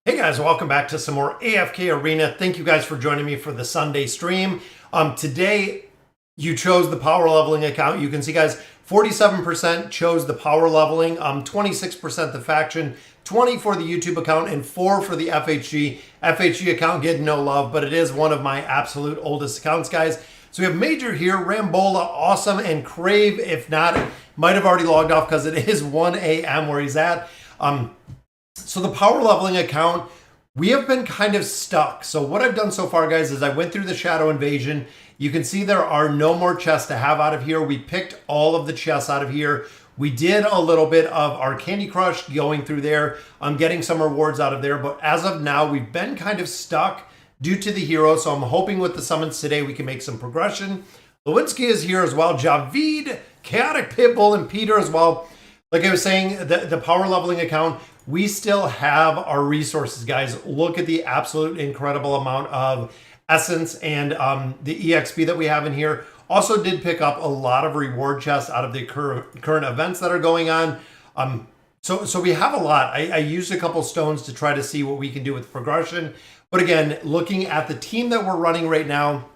Hey guys, welcome back to some more AFK Arena. Thank you guys for joining me for the Sunday stream. Today, you chose the power leveling account. You can see guys, 47% chose the power leveling, 26% the faction, 20 for the YouTube account, and 4 for the FHG. FHG account getting no love, but it is one of my absolute oldest accounts, guys. So we have Major here, Rambola, Awesome, and Crave. If not, might have already logged off because it is 1 a.m. where he's at. So the power leveling account, we have been kind of stuck. So what I've done so far, guys, is I went through the Shadow Invasion. You can see there are no more chests to have out of here. We picked all of the chests out of here. We did a little bit of our Candy Crush going through there. I'm getting some rewards out of there. But as of now, we've been kind of stuck due to the hero. So I'm hoping with the summons today, we can make some progression. Lewinsky is here as well. Javid, Chaotic Pitbull, and Peter as well. Like I was saying, the power leveling account, we still have our resources, guys. Look at the absolute incredible amount of essence and the EXP that we have in here. Also did pick up a lot of reward chests out of the current events that are going on. So we have a lot. I used a couple stones to try to see what we can do with progression. But again, looking at the team that we're running right now,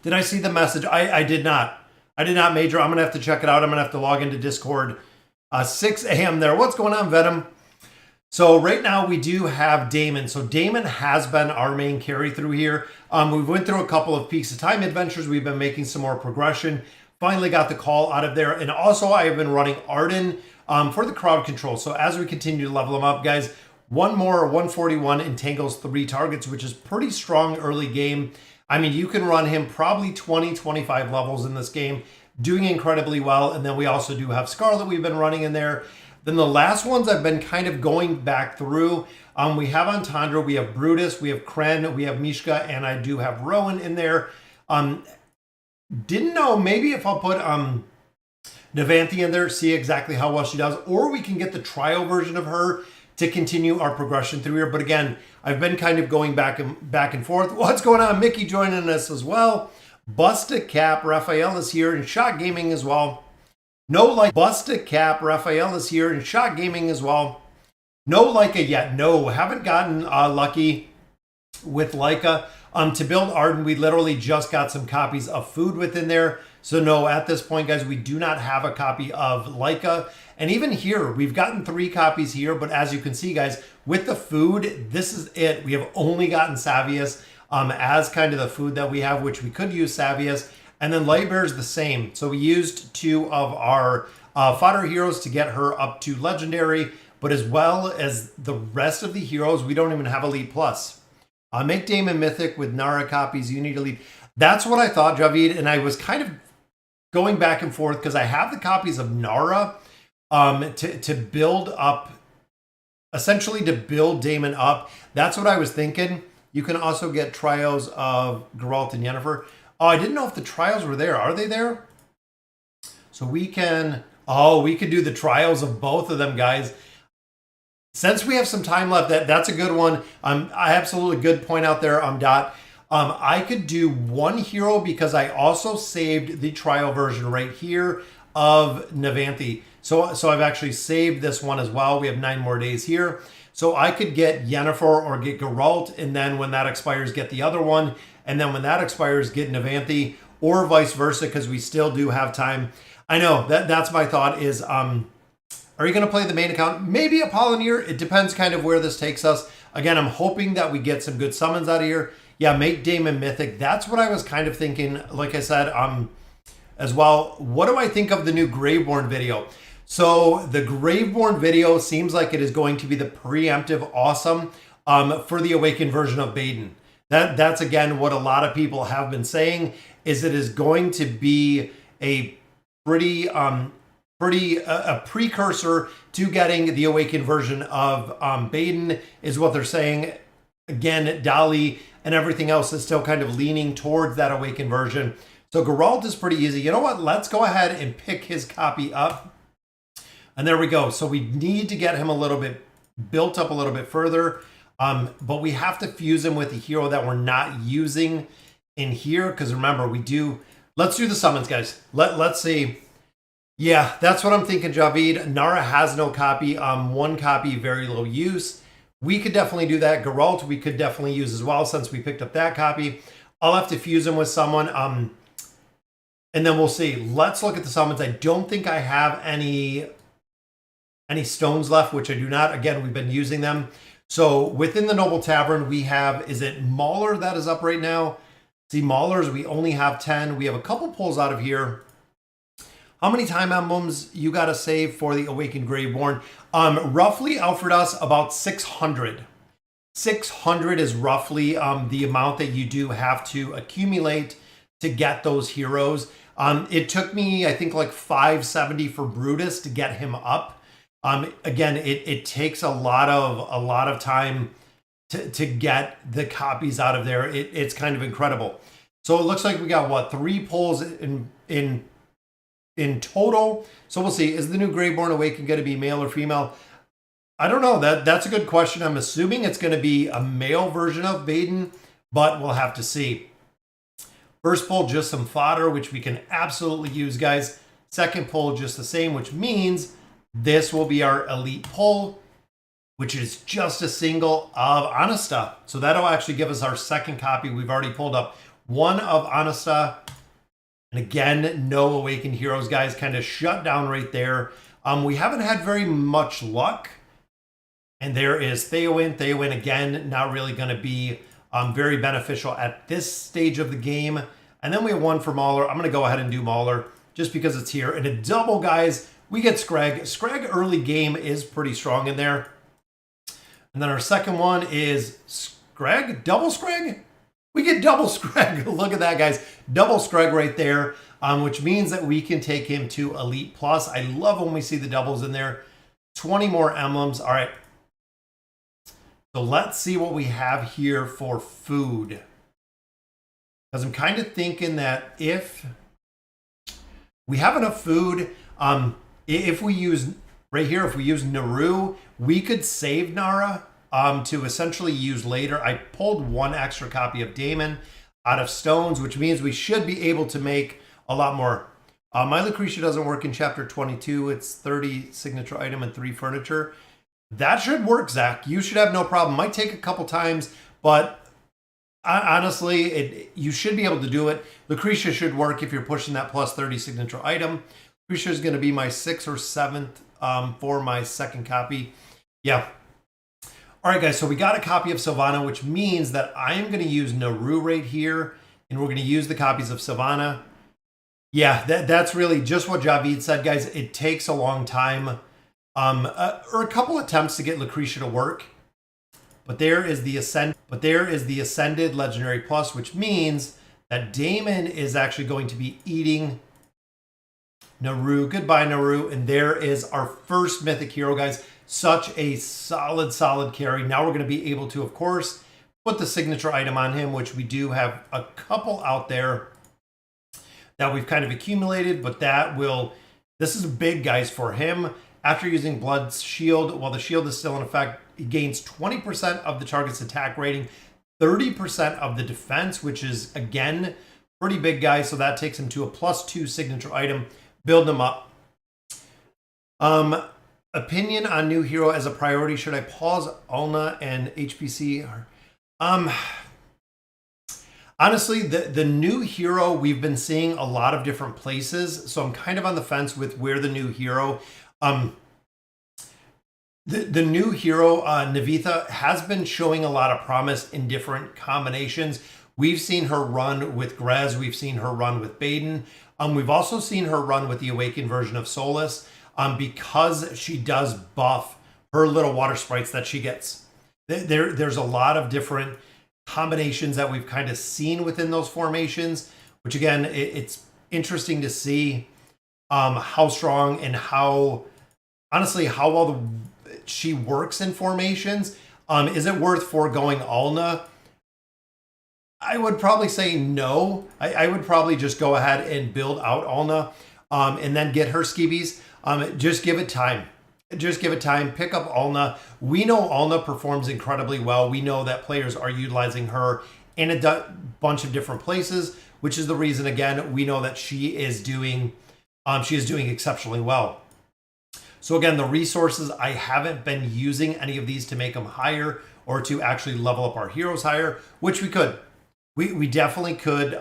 did I see the message? I did not. I did not, Major. I'm going to have to check it out. I'm going to have to log into Discord. 6 a.m. there. What's going on, Venom? So right now we do have Damon. So Damon has been our main carry through here. We went through a couple of Peaks of Time adventures. We've been making some more progression. Finally got the call out of there. And also I have been running Arden for the crowd control. So as we continue to level them up, guys, one more 141 entangles 3 targets, which is pretty strong early game. I mean, you can run him probably 20, 25 levels in this game, doing incredibly well. And then we also do have Scarlet we've been running in there. Then the last ones I've been kind of going back through. We have Entendre, we have Brutus, we have Kren, we have Mishka, and I do have Rowan in there. Didn't know, maybe if I'll put Navanthi in there, see exactly how well she does. Or we can get the trial version of her to continue our progression through here. But again, I've been kind of going back and forth. What's going on? Mickey joining us as well. Busta Cap, Raphael is here, and Shot Gaming as well. No like Busta Cap, Raphael is here, and Shot Gaming as well. No Leica yet. No, haven't gotten lucky with Leica. To build Arden, we literally just got some copies of food within there. So no, at this point, guys, we do not have a copy of Leica. And even here, we've gotten 3 copies here. But as you can see, guys, with the food, this is it. We have only gotten Savius as kind of the food that we have, which we could use Savius. And then Lightbear is the same. So we used 2 of our fodder heroes to get her up to legendary, but as well as the rest of the heroes, we don't even have Elite Plus. Make Damon Mythic with Nara copies, you need Elite. That's what I thought, Javid, and I was kind of going back and forth because I have the copies of Nara to build up, essentially to build Damon up. That's what I was thinking. You can also get trios of Geralt and Yennefer. Oh, I didn't know if the trials were there. Are they there? So we can, we could do the trials of both of them, guys. Since we have some time left, that's a good one. I absolutely good point out there, Dot. I could do 1 hero because I also saved the trial version right here of Navanthi. So I've actually saved this one as well. We have 9 more days here. So I could get Yennefer or get Geralt, and then when that expires, get the other one. And then when that expires, get Navanthi, or vice versa, because we still do have time. I know, that's my thought is, are you going to play the main account? Maybe Apollonier. It depends kind of where this takes us. Again, I'm hoping that we get some good summons out of here. Yeah, make Damon Mythic. That's what I was kind of thinking, like I said, as well. What do I think of the new Graveborn video? So the Graveborn video seems like it is going to be the preemptive awesome for the Awakened version of Baden. That's again what a lot of people have been saying, is it is going to be a pretty a precursor to getting the Awakened version of Baden, is what they're saying. Again, Dali and everything else is still kind of leaning towards that Awakened version. So Geralt is pretty easy. You know what? Let's go ahead and pick his copy up. And there we go. So we need to get him a little bit built up a little bit further. But we have to fuse him with a hero that we're not using in here. Because remember, let's do the summons, guys. Let's see. Yeah, that's what I'm thinking, Javid. Nara has no copy. 1 copy, very low use. we could definitely do that. Geralt, we could definitely use as well since we picked up that copy. I'll have to fuse him with someone. And then we'll see. Let's look at the summons. I don't think I have any stones left, which I do not. Again, we've been using them. So within the Noble Tavern, we have, is it Mauler that is up right now? See, Maulers, we only have 10. We have a couple pulls out of here. How many time emblems you got to save for the Awakened Graveborn? Roughly, Alfred us, about 600. 600 is roughly the amount that you do have to accumulate to get those heroes. It took me, I think, like 570 for Brutus to get him up. Again, it takes a lot of time to get the copies out of there. It's kind of incredible. So it looks like we got what, 3 pulls in total. So we'll see. Is the new Graveborn Awakened going to be male or female? I don't know. That's a good question. I'm assuming it's going to be a male version of Baden, but we'll have to see. First pull, just some fodder, which we can absolutely use, guys. Second pull, just the same, which means this will be our elite pull, which is just a single of Honesta. So that'll actually give us our second copy. We've already pulled up 1 of Honesta. And again, no Awakened Heroes, guys. Kind of shut down right there. We haven't had very much luck. And there is Theowen. Theowen, again, not really going to be very beneficial at this stage of the game. And then we have 1 for Mauler. I'm going to go ahead and do Mauler just because it's here. And a double, guys, we get Scrag. Scrag early game is pretty strong in there. And then our second one is Scrag, double Scrag. We get double Scrag. Look at that, guys. Double Scrag right there, which means that we can take him to Elite Plus. I love when we see the doubles in there. 20 more emblems. All right. So let's see what we have here for food. Because I'm kind of thinking that if we have enough food, if we use, right here, if we use Naru, we could save Nara to essentially use later. I pulled 1 extra copy of Damon out of stones, which means we should be able to make a lot more. My Lucretia doesn't work in chapter 22. It's 30 signature item and 3 furniture. That should work, Zach. You should have no problem. Might take a couple times, but honestly, you should be able to do it. Lucretia should work if you're pushing that plus 30 signature item. Lucretia is going to be my 6th or 7th for my second copy. Yeah. All right, guys. So we got a copy of Sylvana, which means that I am going to use Naru right here, and we're going to use the copies of Sylvana. Yeah, that's really just what Javid said, guys. It takes a long time. Or a couple attempts to get Lucretia to work, but there is the Ascended Legendary Plus, which means that Damon is actually going to be eating Naru. Goodbye, Naru. And there is our first mythic hero, guys. Such a solid carry. Now we're going to be able to, of course, put the signature item on him, which we do have a couple out there that we've kind of accumulated, but this is big, guys, for him. After using Blood's Shield, while the shield is still in effect, he gains 20% of the target's attack rating, 30% of the defense, which is, again, pretty big, guys. So that takes him to a +2 signature item. Build him up. Opinion on new hero as a priority. Should I pause Ulna and HPC? Honestly, the new hero, we've been seeing a lot of different places. So I'm kind of on the fence with where the new hero... The new hero, Navitha, has been showing a lot of promise in different combinations. We've seen her run with Grez. We've seen her run with Baden. We've also seen her run with the Awakened version of Solus because she does buff her little water sprites that she gets. There's a lot of different combinations that we've kind of seen within those formations, which again, it's interesting to see how strong and how well she works in formations. Is it worth foregoing Ulna? I would probably say no. I would probably just go ahead and build out Ulna and then get her skibbies. Just give it time. Just give it time. Pick up Ulna. We know Ulna performs incredibly well. We know that players are utilizing her in a bunch of different places, which is the reason, again, we know that she is doing exceptionally well. So again, the resources, I haven't been using any of these to make them higher or to actually level up our heroes higher, which we could. We definitely could.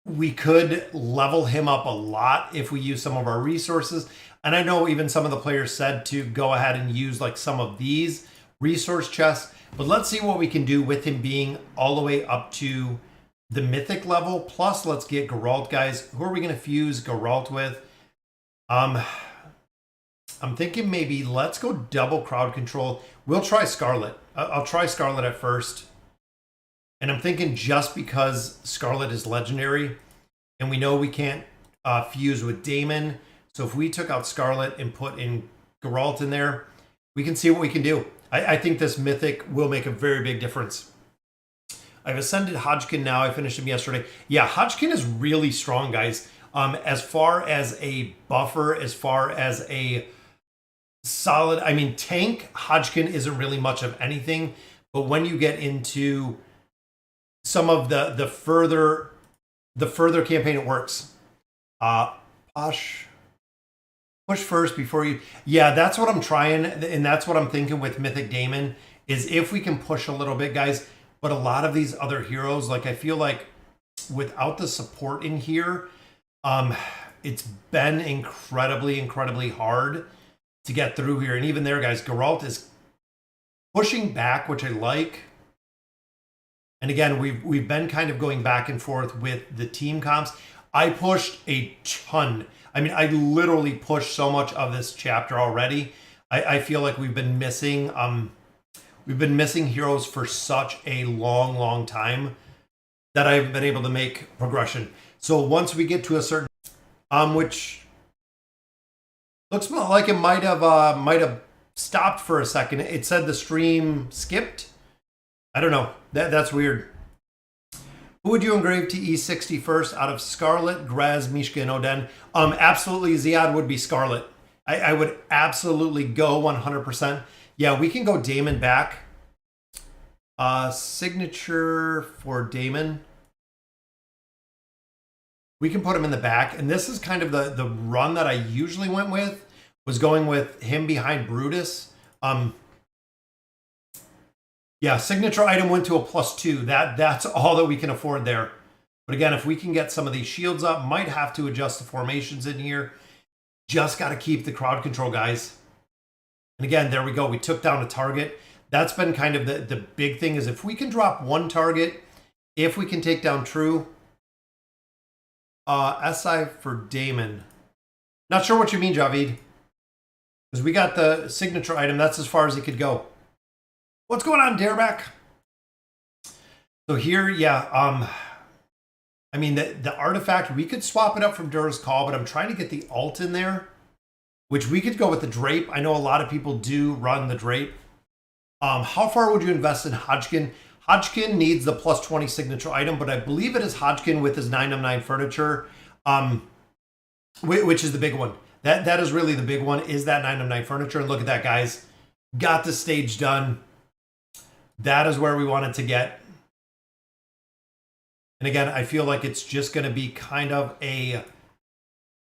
We could level him up a lot if we use some of our resources. And I know even some of the players said to go ahead and use like some of these resource chests. But let's see what we can do with him being all the way up to the mythic level. Plus, let's get Geralt, guys. Who are we going to fuse Geralt with? I'm thinking maybe let's go double crowd control. We'll try Scarlet. I'll try Scarlet at first. And I'm thinking just because Scarlet is legendary and we know we can't fuse with Damon. So if we took out Scarlet and put in Geralt in there, we can see what we can do. I think this mythic will make a very big difference. I've ascended Hodgkin now. I finished him yesterday. Yeah, Hodgkin is really strong, guys. As far as a buffer, as far as a solid, I mean, tank, Hodgkin isn't really much of anything. But when you get into some of the further campaign, it works. Push first before you. Yeah, that's what I'm trying, and that's what I'm thinking with Mythic Damon, is if we can push a little bit, guys. But a lot of these other heroes, like I feel like without the support in here, it's been incredibly hard to get through here. And even there, guys, Geralt is pushing back, which I like. And again, we've been kind of going back and forth with the team comps. I pushed a ton. I mean, I literally pushed so much of this chapter already. I feel like we've been missing heroes for such a long time that I haven't been able to make progression. So once we get to a certain, which looks like it might have stopped for a second. It said the stream skipped. I don't know. That's weird. Who would you engrave to E60 first out of Scarlet, Grez, Mishka, and Oden? Absolutely, Ziad would be Scarlet. I would absolutely go 100%. Yeah, we can go Damon back. Signature for Damon. We can put him in the back. And this is kind of the run that I usually went with, was going with him behind Brutus. Yeah, signature item went to a +2. That's all that we can afford there. But again, if we can get some of these shields up, might have to adjust the formations in here. Just got to keep the crowd control, guys. And again, there we go. We took down a target. That's been kind of the big thing, is if we can drop one target, if we can take down True. SI for Damon. Not sure what you mean, Javid. Because we got the signature item. That's as far as it could go. What's going on, Dareback? So here, yeah, I mean, the artifact, we could swap it up from Dura's Call, but I'm trying to get the alt in there, which we could go with the Drape. I know a lot of people do run the Drape. How far would you invest in Hodgkin? Hodgkin needs the +20 signature item, but I believe it is Hodgkin with his 9/9 furniture, which is the big one. That is really the big one, is that 9/9 furniture. And look at that, guys. Got the stage done. That is where we wanted to get. And again, I feel like it's just going to be kind of a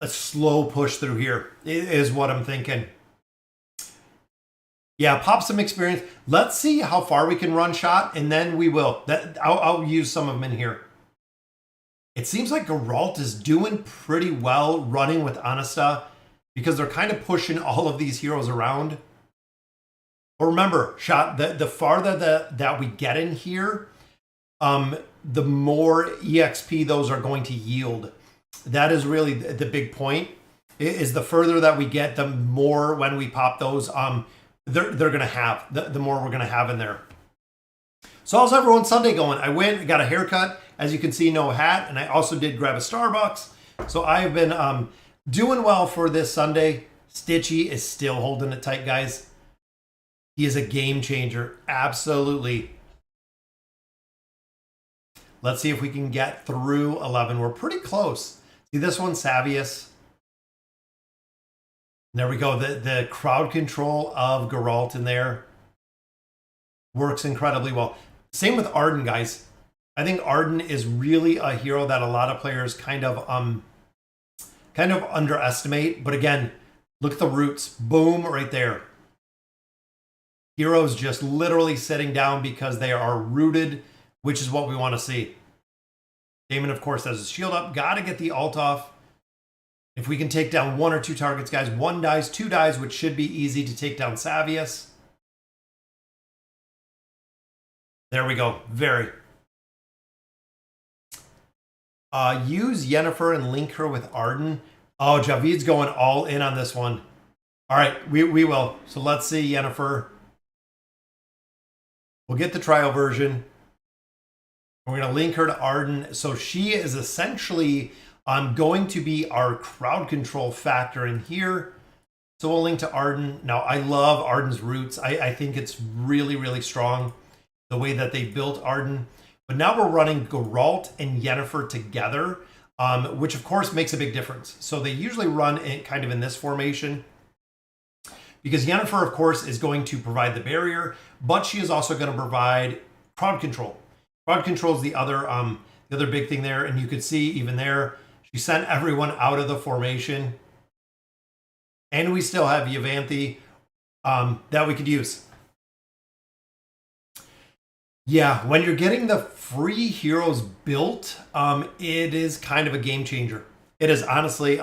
slow push through here, is what I'm thinking. Yeah, pop some experience. Let's see how far we can run shot, and then we will. I'll use some of them in here. It seems like Geralt is doing pretty well running with Anasta, because they're kind of pushing all of these heroes around. But remember, shot, the farther that we get in here, the more EXP those are going to yield. That is really the big point, is the further that we get, the more when we pop those, they're going to have, the more we're going to have in there. So how's everyone's Sunday going? I went, got a haircut. As you can see, no hat. And I also did grab a Starbucks. So I've been doing well for this Sunday. Stitchy is still holding it tight, guys. He is a game changer. Absolutely. Let's see if we can get through 11. We're pretty close. See this one, Savius. There we go. The crowd control of Geralt in there works incredibly well. Same with Arden, guys. I think Arden is really a hero that a lot of players kind of underestimate. But again, Look at the roots. Boom, right there. Heroes just literally sitting down because they are rooted, which is what we want to see. Damon, of course, has his shield up. Got to get the ult off. If we can take down 1 or 2 targets, guys, 1 dies, 2 dies, which should be easy to take down Savius. There we go. Very. Use Yennefer and link her with Arden. Oh, Javid's going all in on this one. All right, we will. So let's see Yennefer. We'll get the trial version. We're going to link her to Arden. So she is essentially going to be our crowd control factor in here. So we'll link to Arden. Now, I love Arden's roots. I think it's really, really strong, the way that they built Arden. But now we're running Geralt and Yennefer together, which of course makes a big difference. So they usually run kind of in this formation, because Yennefer, of course, is going to provide the barrier, but she is also going to provide crowd control. Crowd control is the other big thing there, and you could see even there, she sent everyone out of the formation. And we still have Yvanthi that we could use. Yeah, when you're getting the free heroes built, it is kind of a game changer. It is honestly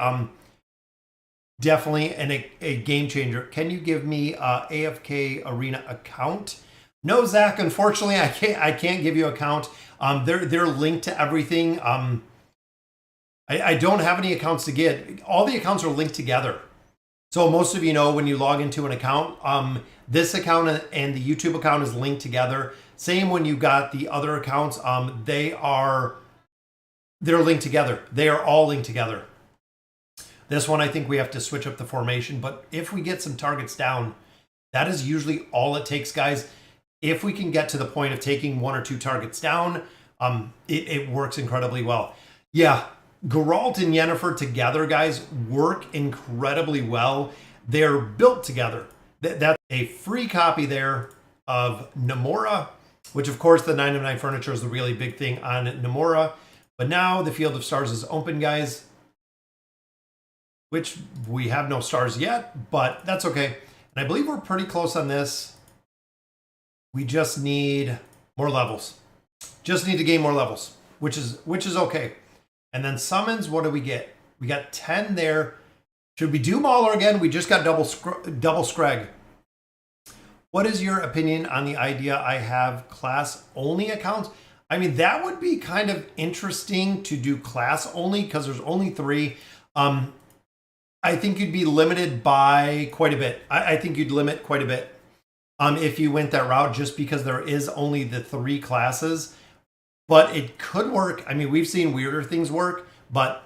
definitely a game changer. Can you give me a AFK Arena account? No, Zach, unfortunately, I can't give you an account. They're linked to everything. I don't have any accounts to get. All the accounts are linked together. So most of you know, when you log into an account, this account and the YouTube account is linked together. Same when you got the other accounts, they're linked together. They are all linked together. This one, I think we have to switch up the formation, but if we get some targets down, that is usually all it takes, guys. If we can get to the point of taking 1 or 2 targets down, it works incredibly well. Yeah, Geralt and Yennefer together, guys, work incredibly well. They're built together. That's a free copy there of Namora, which of course the 9 of 9 furniture is the really big thing on Namora. But now the Field of Stars is open, guys, which we have no stars yet, but that's okay. And I believe we're pretty close on this. We just need more levels. Just need to gain more levels, which is okay. And then summons, what do we get? We got 10 there. Should we do Mauler again? We just got double Screg. What is your opinion on the idea I have class-only accounts? I mean, that would be kind of interesting to do class-only because there's only 3. I think you'd be limited by quite a bit. I think you'd limit quite a bit if you went that route, just because there is only the 3 classes. But it could work. I mean, we've seen weirder things work, but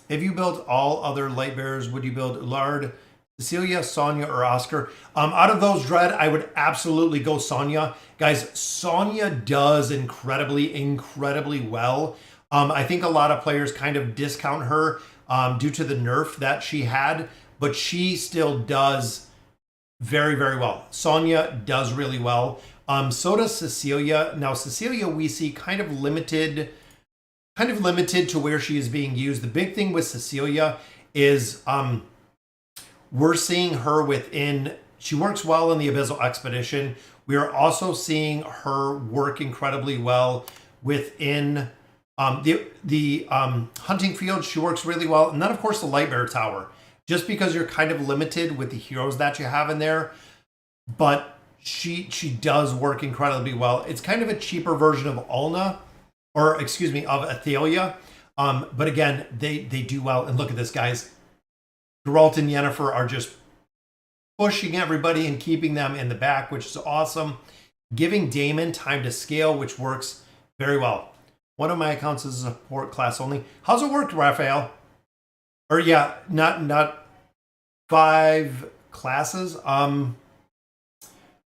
if you build all other light bearers, would you build Lard, Cecilia, Sonya, or Oscar? Out of those, Dread, I would absolutely go Sonya. Guys, Sonya does incredibly well. I think a lot of players kind of discount her due to the nerf that she had, but she still does very well. Sonya does really well. So does Cecilia. Now, Cecilia we see kind of limited to where she is being used. The big thing with Cecilia is we're seeing her within, she works well in the Abyssal Expedition. We are also seeing her work incredibly well within the hunting field. She works really well. And then, of course, the Lightbearer Tower. Just because you're kind of limited with the heroes that you have in there. But she does work incredibly well. It's kind of a cheaper version of Alna, or excuse me, of Athelia. But again, they do well. And look at this, guys. Geralt and Yennefer are just pushing everybody and keeping them in the back, which is awesome. Giving Damon time to scale, which works very well. One of my accounts is a support class only. How's it work, Raphael? Or yeah, not 5 classes.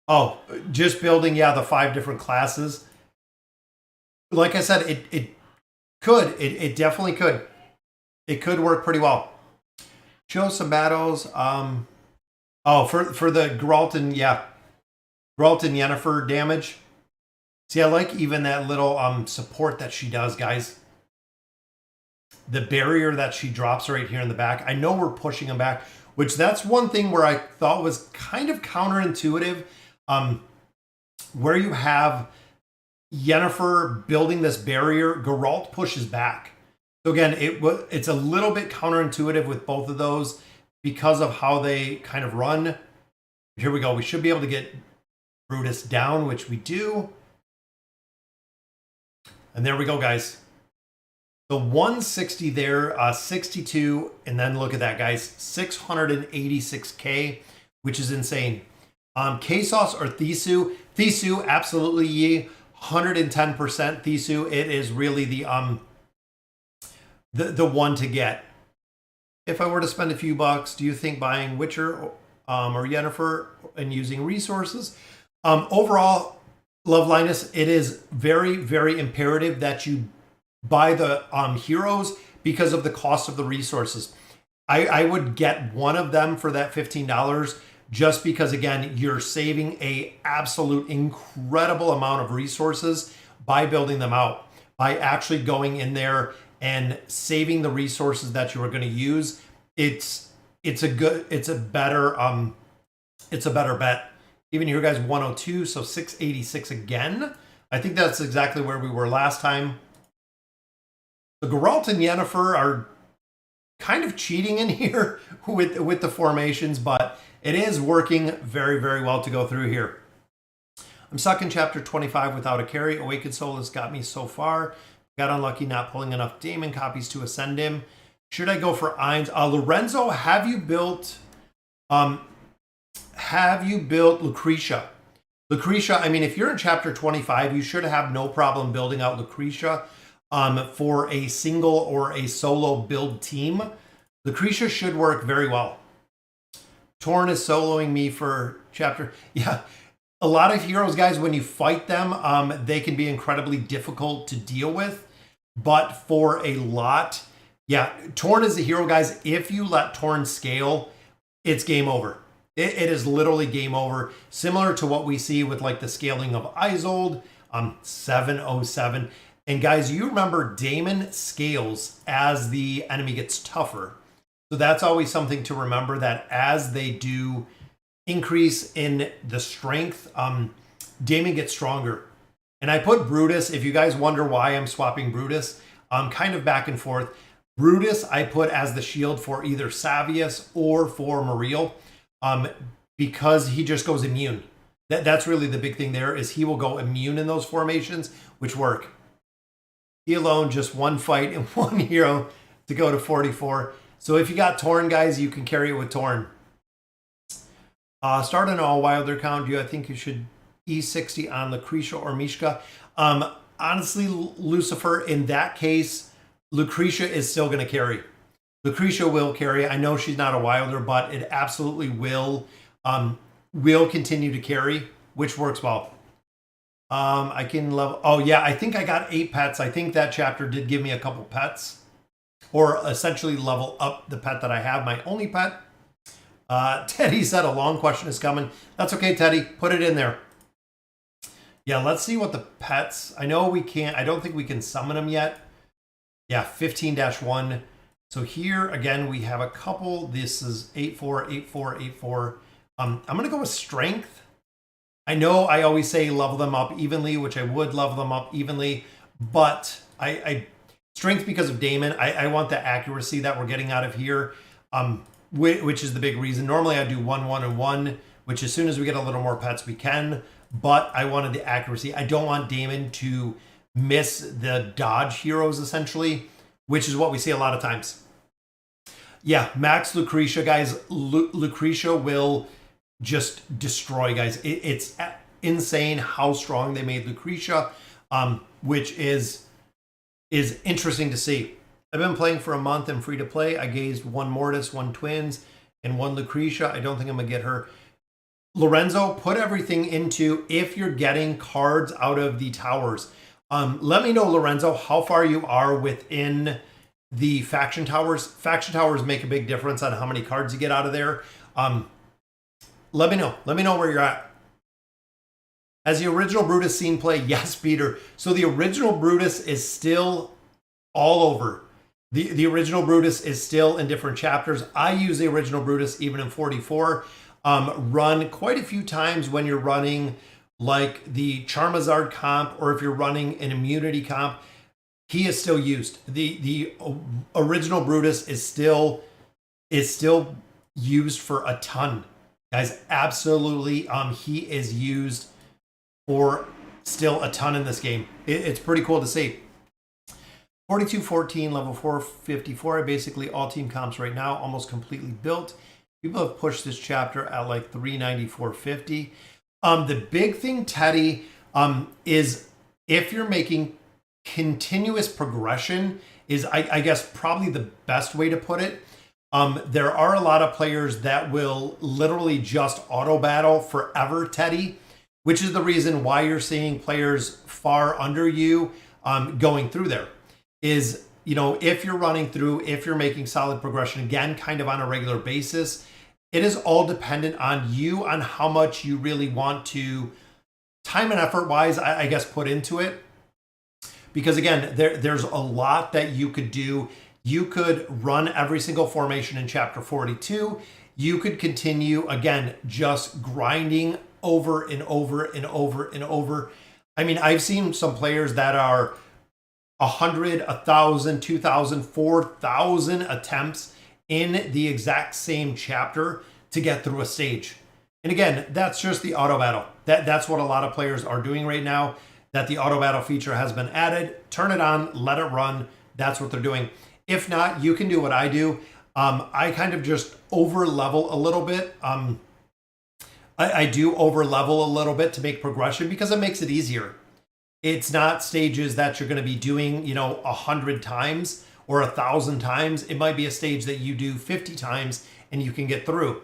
Oh, just building, yeah, the 5 different classes. Like I said, it definitely could. It could work pretty well. Show some battles. Oh, for the Geralt and Yennefer damage. See, I like even that little support that she does, guys. The barrier that she drops right here in the back. I know we're pushing them back. which that's one thing where I thought was kind of counterintuitive, where you have Yennefer building this barrier, Geralt pushes back. So again, it's a little bit counterintuitive with both of those because of how they kind of run. Here we go. We should be able to get Brutus down, which we do. And there we go, guys. The 160 there, 62, and then look at that, guys, 686k, which is insane. Kasos or Thisu? Thisu, absolutely ye, 110% Thisu. It is really the one to get. If I were to spend a few bucks, do you think buying Witcher or Yennefer and using resources? Overall, Love Linus, it is very, very imperative that you buy the heroes because of the cost of the resources. I would get one of them for that $15 just because, again, you're saving a absolute incredible amount of resources by building them out, by actually going in there and saving the resources that you are going to use. It's a better bet. Even here, guys, 102, so 686 again. I think that's exactly where we were last time. The Geralt and Yennefer are kind of cheating in here with the formations, but it is working very, very well to go through here. I'm stuck in chapter 25 without a carry. Awakened Soul has got me so far. Got unlucky not pulling enough Daemon copies to ascend him. Should I go for Ainz? Lorenzo, have you built Lucretia? Lucretia, I mean, if you're in chapter 25, you should have no problem building out Lucretia for a single or a solo build team. Lucretia should work very well. Torn is soloing me for chapter. Yeah, a lot of heroes, guys, when you fight them, they can be incredibly difficult to deal with. But for a lot, yeah, Torn is a hero, guys. If you let Torn scale, it's game over. It is literally game over. Similar to what we see with like the scaling of Isolde, 707. And guys, you remember Daemon scales as the enemy gets tougher. So that's always something to remember, that as they do increase in the strength, Daemon gets stronger. And I put Brutus, if you guys wonder why I'm swapping Brutus, kind of back and forth. Brutus I put as the shield for either Savius or for Muriel, because he just goes immune. That's really the big thing there, is he will go immune in those formations, which work. He alone, just one fight and one hero to go to 44. So if you got Torn, guys, you can carry it with Torn. Start an all Wilder count. I think you should E60 on Lucretia or Mishka. Honestly, Lucifer, in that case, Lucretia is still going to carry. Lucretia will carry. I know she's not a Wilder, but it absolutely will continue to carry, which works well. I can level. Oh yeah, I think I got 8 pets. I think that chapter did give me a couple pets, or essentially level up the pet that I have, my only pet. Teddy said a long question is coming. That's okay, Teddy. Put it in there. Yeah, let's see what the pets. I know we can't. I don't think we can summon them yet. Yeah, 15-1. So here again we have a couple. This is 8-4, 8-4, 8-4. I'm gonna go with strength. I know I always say level them up evenly, which I would level them up evenly, but I strength because of Daemon. I want the accuracy that we're getting out of here, which is the big reason. Normally I do 1, 1, and 1, which as soon as we get a little more pets we can, but I wanted the accuracy. I don't want Daemon to miss the dodge heroes essentially, which is what we see a lot of times. Yeah, max Lucretia, guys. Lucretia will just destroy, guys. It's insane how strong they made Lucretia, which is interesting to see. I've been playing for a month and free to play. I gazed 1 Mortis, 1 Twins, and 1 Lucretia. I don't think I'm gonna get her. Lorenzo, put everything into, if you're getting cards out of the towers. Let me know, Lorenzo, how far you are within the faction towers. Faction towers make a big difference on how many cards you get out of there. Let me know. Let me know where you're at. Has the original Brutus seen play? Yes, Peter. So the original Brutus is still all over. The original Brutus is still in different chapters. I use the original Brutus even in 44. Run quite a few times when you're running like the Charizard comp, or if you're running an immunity comp, he is still used. The original Brutus is still used for a ton, guys. Absolutely, he is used for still a ton in this game. It's pretty cool to see. 4214, level 454. Basically all team comps right now, almost completely built. People have pushed this chapter at like 394.50. The big thing, Teddy, is if you're making continuous progression, is I guess probably the best way to put it. There are a lot of players that will literally just auto battle forever, Teddy, which is the reason why you're seeing players far under you going through there. Is, you know, if you're running through, if you're making solid progression, again, kind of on a regular basis, it is all dependent on you, on how much you really want to, time and effort wise, I guess, put into it. Because again, there's a lot that you could do. You could run every single formation in chapter 42. You could continue, again, just grinding over and over and over and over. I mean, I've seen some players that are 100, 1,000, 2,000, 4,000 attempts in the exact same chapter to get through a stage. And again, that's just the auto battle. That's what a lot of players are doing right now, that the auto battle feature has been added. Turn it on, let it run. That's what they're doing. If not, you can do what I do. I kind of just over level a little bit. I do over level a little bit to make progression because it makes it easier. It's not stages that you're going to be doing, you know, 100 times or 1,000 times. It might be a stage that you do 50 times and you can get through.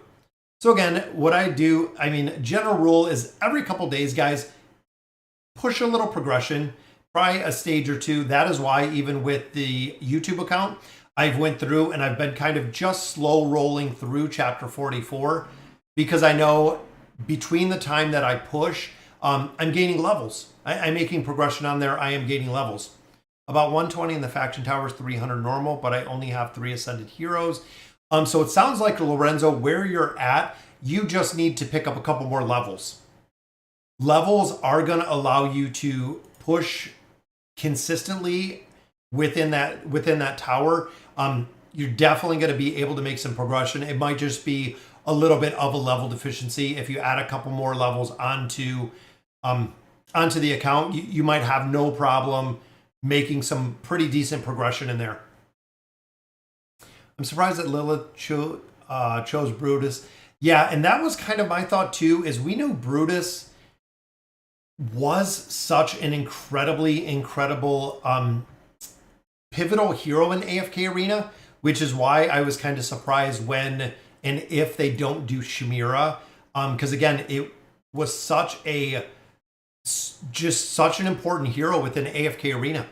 So again, what I do, I mean, general rule is every couple days, guys, push a little progression, try a stage or two. That is why even with the YouTube account, I've went through and I've been kind of just slow rolling through chapter 44, because I know between the time that I push, I'm gaining levels. I'm making progression on there. I am gaining levels. About 120 in the faction towers, 300 normal, but I only have 3 ascended heroes. So it sounds like, Lorenzo, where you're at, you just need to pick up a couple more levels. Levels are going to allow you to push consistently within that tower. You're definitely going to be able to make some progression. It might just be a little bit of a level deficiency. If you add a couple more levels onto the account, you might have no problem making some pretty decent progression in there. I'm surprised that Lilith chose Brutus. Yeah, and that was kind of my thought too, is we knew Brutus was such an incredible pivotal hero in AFK Arena, which is why I was kind of surprised when and if they don't do Chimera, because again, it was such an important hero within AFK Arena,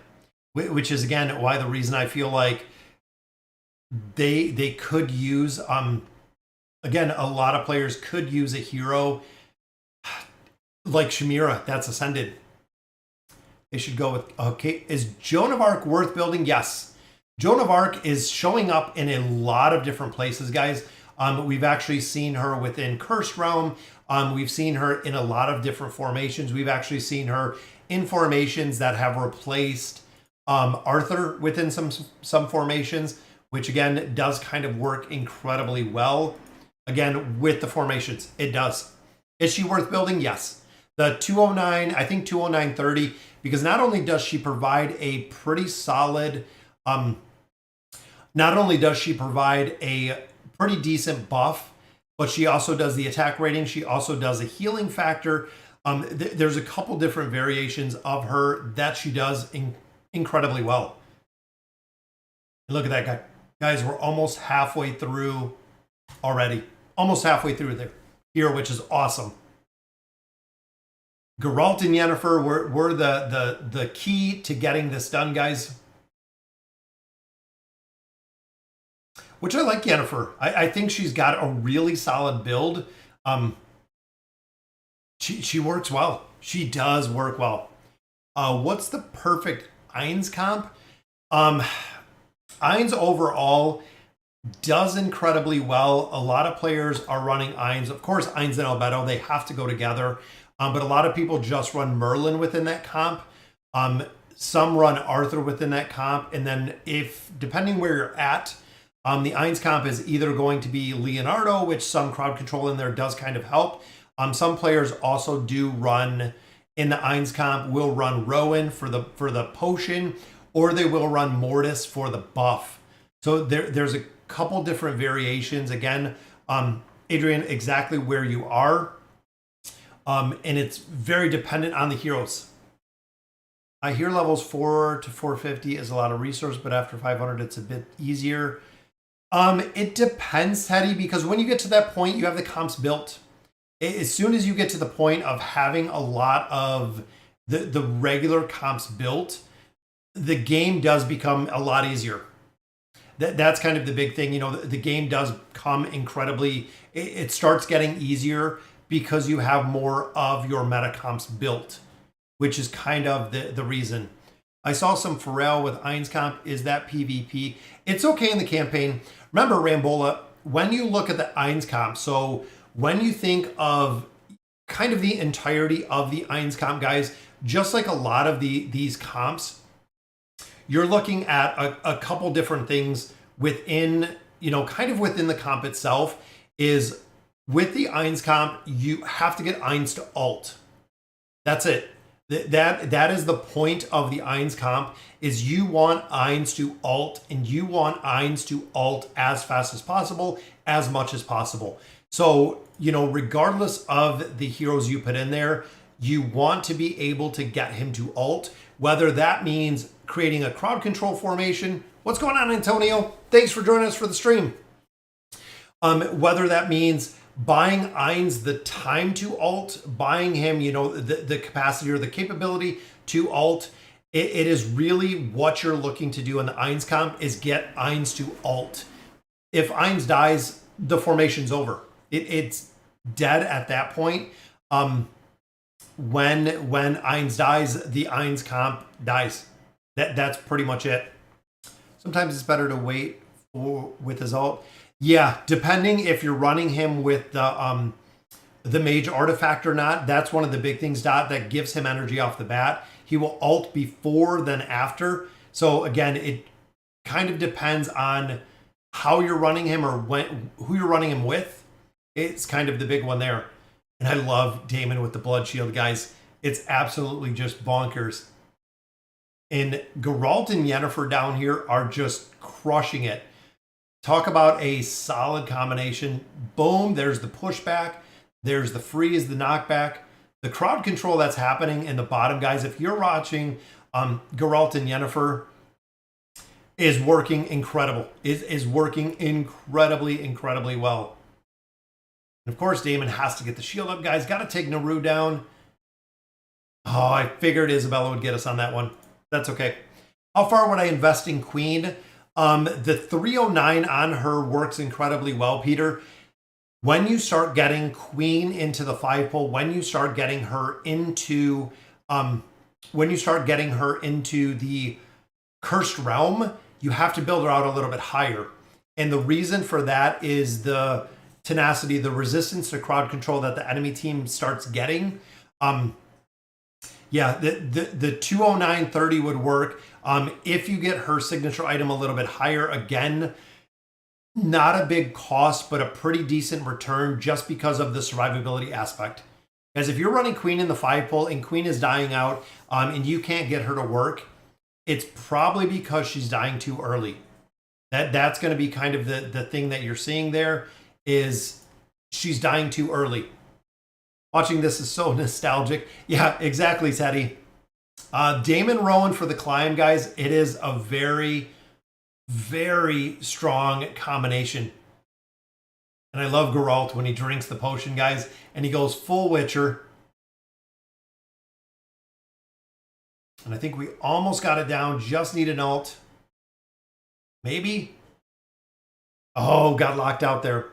which is again why the reason I feel like they could use again, a lot of players could use a hero like Chimera that's ascended. They should go with, okay, is Joan of Arc worth building? Yes. Joan of Arc is showing up in a lot of different places, guys. We've actually seen her within Cursed Realm. We've seen her in a lot of different formations. We've actually seen her in formations that have replaced Arthur within some formations, which again does kind of work incredibly well. Again, with the formations, it does. Is she worth building? Yes. The 209, I think 209.30, because not only does she provide a pretty solid, not only does she provide a pretty decent buff, but she also does the attack rating. She also does a healing factor. There's a couple different variations of her that she does incredibly well. And look at that guy. Guys, we're almost halfway through already. Almost halfway through there here, which is awesome. Geralt and Yennefer were the key to getting this done, guys. Which I like Yennefer. I think she's got a really solid build. She works well. She does work well. What's the perfect Ainz comp? Ainz overall does incredibly well. A lot of players are running Ainz. Of course, Ainz and Albedo, they have to go together. But a lot of people just run Merlin within that comp. Some run Arthur within that comp. And then if, depending where you're at, the Ainz comp is either going to be Leonardo, which some crowd control in there does kind of help. Some players also do run, in the Ainz comp, will run Rowan for the potion, or they will run Mortis for the buff. So there's a couple different variations. Again, Adrian, exactly where you are. And it's very dependent on the heroes. I hear levels 4 to 450 is a lot of resource, but after 500, it's a bit easier. It depends, Teddy, because when you get to that point, you have the comps built. As soon as you get to the point of having a lot of the regular comps built, the game does become a lot easier. That's kind of the big thing. You know, the game does come incredibly, it starts getting easier because you have more of your meta comps built, which is kind of the reason. I saw some Pharrell with Ainz comp. Is that PvP? It's okay in the campaign. Remember, Rambola, when you look at the Ainz comp, so when you think of kind of the entirety of the Ainz comp, guys, just like a lot of these comps, you're looking at a couple different things within, you know, kind of within the comp itself. Is with the Ainz comp, you have to get Ainz to ult. That's it. That is the point of the Ainz comp, is you want Ainz to ult, and you want Ainz to ult as fast as possible, as much as possible. So, you know, regardless of the heroes you put in there, you want to be able to get him to ult, whether that means creating a crowd control formation. What's going on, Antonio? Thanks for joining us for the stream. Whether that means buying Ainz the time to ult, buying him, you know, the capacity or the capability to ult. It is really what you're looking to do in the Ainz comp, is get Ainz to ult. If Ainz dies, the formation's over. It's dead at that point. When Ainz dies, the Ainz comp dies. That's pretty much it. Sometimes it's better to wait with his ult. Yeah, depending if you're running him with the mage artifact or not. That's one of the big things, Dot, that gives him energy off the bat. He will ult before then after. So again, it kind of depends on how you're running him or who you're running him with. It's kind of the big one there. And I love Damon with the blood shield, guys. It's absolutely just bonkers. And Geralt and Yennefer down here are just crushing it. Talk about a solid combination. Boom, there's the pushback. There's the freeze, the knockback. The crowd control that's happening in the bottom, guys. If you're watching, Geralt and Yennefer is working incredible. Is working incredibly well. And of course, Damon has to get the shield up, guys. Got to take Naru down. Oh, I figured Isabella would get us on that one. That's okay. How far would I invest in Queen? The 309 on her works incredibly well, Peter. When you start getting Queen into the 5-pole, when you start getting her into the Cursed Realm, you have to build her out a little bit higher. And the reason for that is the tenacity, the resistance to crowd control that the enemy team starts getting. Yeah, the 209.30 would work. If you get her signature item a little bit higher, again, not a big cost, but a pretty decent return just because of the survivability aspect. Because if you're running Queen in the 5-pole and Queen is dying out and you can't get her to work, it's probably because she's dying too early. That's going to be kind of the thing that you're seeing there, is she's dying too early. Watching this is so nostalgic. Yeah, exactly, Teddy. Damon Rowan for the climb, guys. It is a very, very strong combination. And I love Geralt when he drinks the potion, guys, and he goes full Witcher. And I think we almost got it down. Just need an ult. Maybe. Oh, got locked out there.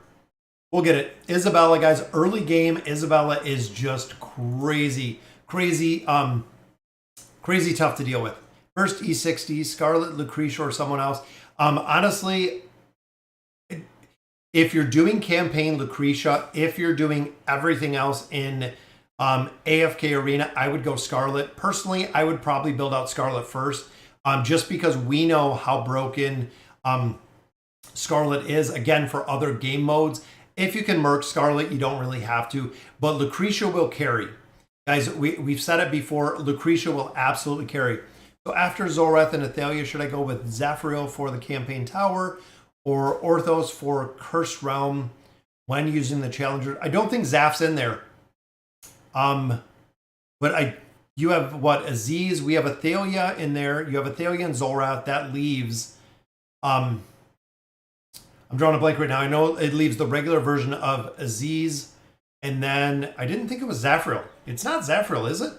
We'll get it. Isabella, guys, early game, Isabella is just crazy tough to deal with. First E60, Scarlet, Lucretia, or someone else. Honestly, if you're doing campaign Lucretia, if you're doing everything else in AFK Arena, I would go Scarlet. Personally, I would probably build out Scarlet first, just because we know how broken Scarlet is, again, for other game modes. If you can merc Scarlet, you don't really have to, but Lucretia will carry. Guys, we've said it before, Lucretia will absolutely carry. So after Zoreth and Athalia, should I go with Zephyriel for the campaign tower or Orthos for Cursed Realm when using the Challenger? I don't think Zaph's in there. But you have what, Aziz? We have Athalia in there. You have Athalia and Zoreth. That leaves, I'm drawing a blank right now. I know it leaves the regular version of Aziz, and then I didn't think it was Zephyriel. It's not Zephyriel, is it?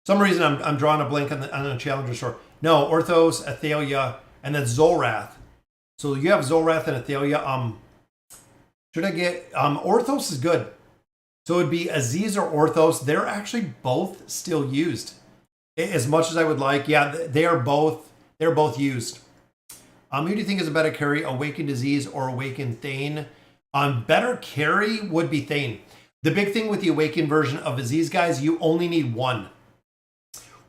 Some reason I'm drawing a blank on the Challenger store. No, Orthos, Athalia, and then Zoreth. So you have Zoreth and Athalia. Should I get Orthos is good. So it would be Aziz or Orthos. They're actually both still used. As much as I would like, yeah, they're both used. Who do you think is a better carry, Awakened Aziz or Awakened Thane? Better carry would be Thane. The big thing with the Awakened version of Aziz, guys, you only need one.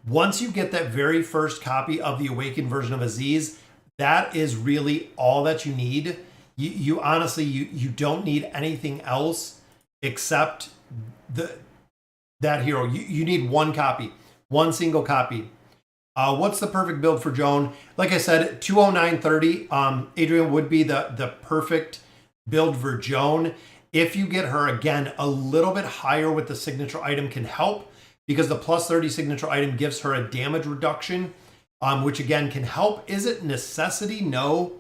Once you get that very first copy of the Awakened version of Aziz, that is really all that you need. You honestly, you don't need anything else except that hero. You need one copy, one single copy. What's the perfect build for Joan? Like I said, 20930. Adrian would be the perfect build for Joan. If you get her, again, a little bit higher with the signature item can help, because the plus 30 signature item gives her a damage reduction, which again can help. Is it necessity? No.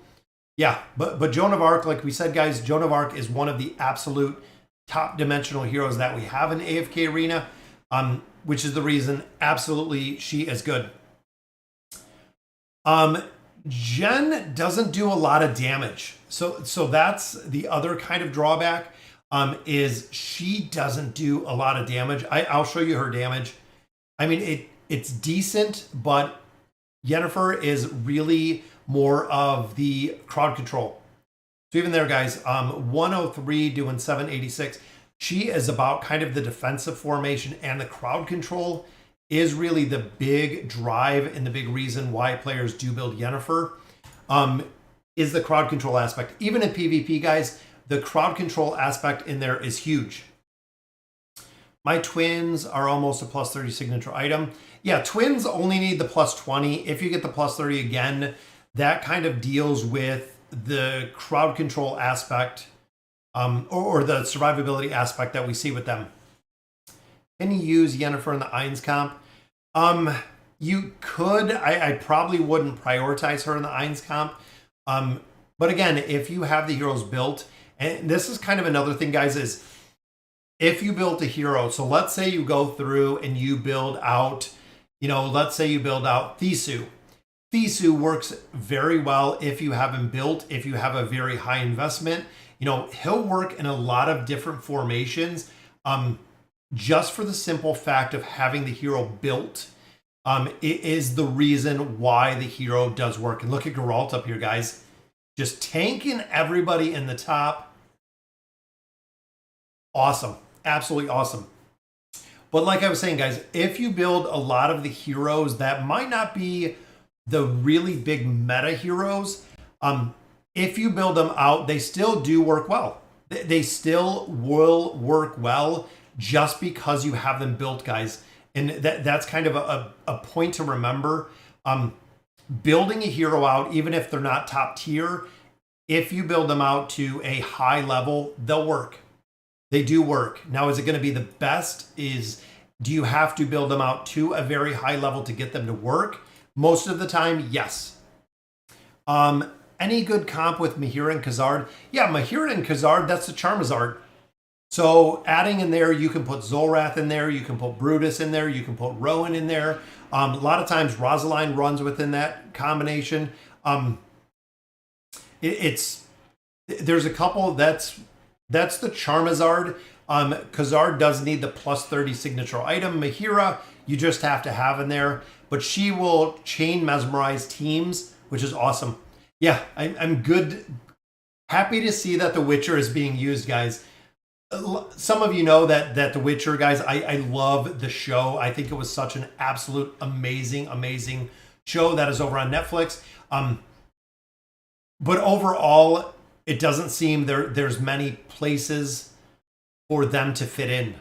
Yeah, but Joan of Arc, like we said, guys, Joan of Arc is one of the absolute top dimensional heroes that we have in AFK Arena, which is the reason absolutely she is good. Jen doesn't do a lot of damage. So that's the other kind of drawback, is she doesn't do a lot of damage. I'll show you her damage. I mean, it's decent, but Yennefer is really more of the crowd control. So even there, guys, 103 doing 786. She is about kind of the defensive formation, and the crowd control is really the big drive and the big reason why players do build Yennefer, is the crowd control aspect. Even in PvP, guys, the crowd control aspect in there is huge. My twins are almost a plus 30 signature item. Yeah, twins only need the plus 20. If you get the plus 30 again, that kind of deals with the crowd control aspect, or the survivability aspect that we see with them. Can you use Yennefer in the Ainz comp? You could. I probably wouldn't prioritize her in the Ainz comp. But again, if you have the heroes built, and this is kind of another thing, guys, is if you built a hero, so let's say you go through and you build out, let's say you build out Thisu. Thisu works very well if you have him built, if you have a very high investment. He'll work in a lot of different formations, just for the simple fact of having the hero built. It is the reason why the hero does work. And look at Geralt up here, guys. Just tanking everybody in the top. Awesome. Absolutely awesome. But like I was saying, guys, if you build a lot of the heroes that might not be the really big meta heroes, if you build them out, they still do work well. They still will work well just because you have them built, guys. And that's kind of a point to remember. Building a hero out, even if they're not top tier, if you build them out to a high level, they'll work. They do work. Now, is it going to be the best? Do you have to build them out to a very high level to get them to work? Most of the time, yes. Any good comp with Mahira and Khazard? Yeah, Mahira and Khazard, that's the Charmazard. So adding in there, you can put Zoreth in there, you can put Brutus in there, you can put Rowan in there. A lot of times Rosaline runs within that combination. There's a couple, that's the Charmazard. Khazard does need the plus 30 signature item. Mahira, you just have to have in there. but she will chain mesmerize teams, which is awesome. Yeah, I'm good. Happy to see that The Witcher is being used, guys. Some of you know that The Witcher, guys, I love the show. I think it was such an absolute amazing show that is over on Netflix. But overall, it doesn't seem there's many places for them to fit in.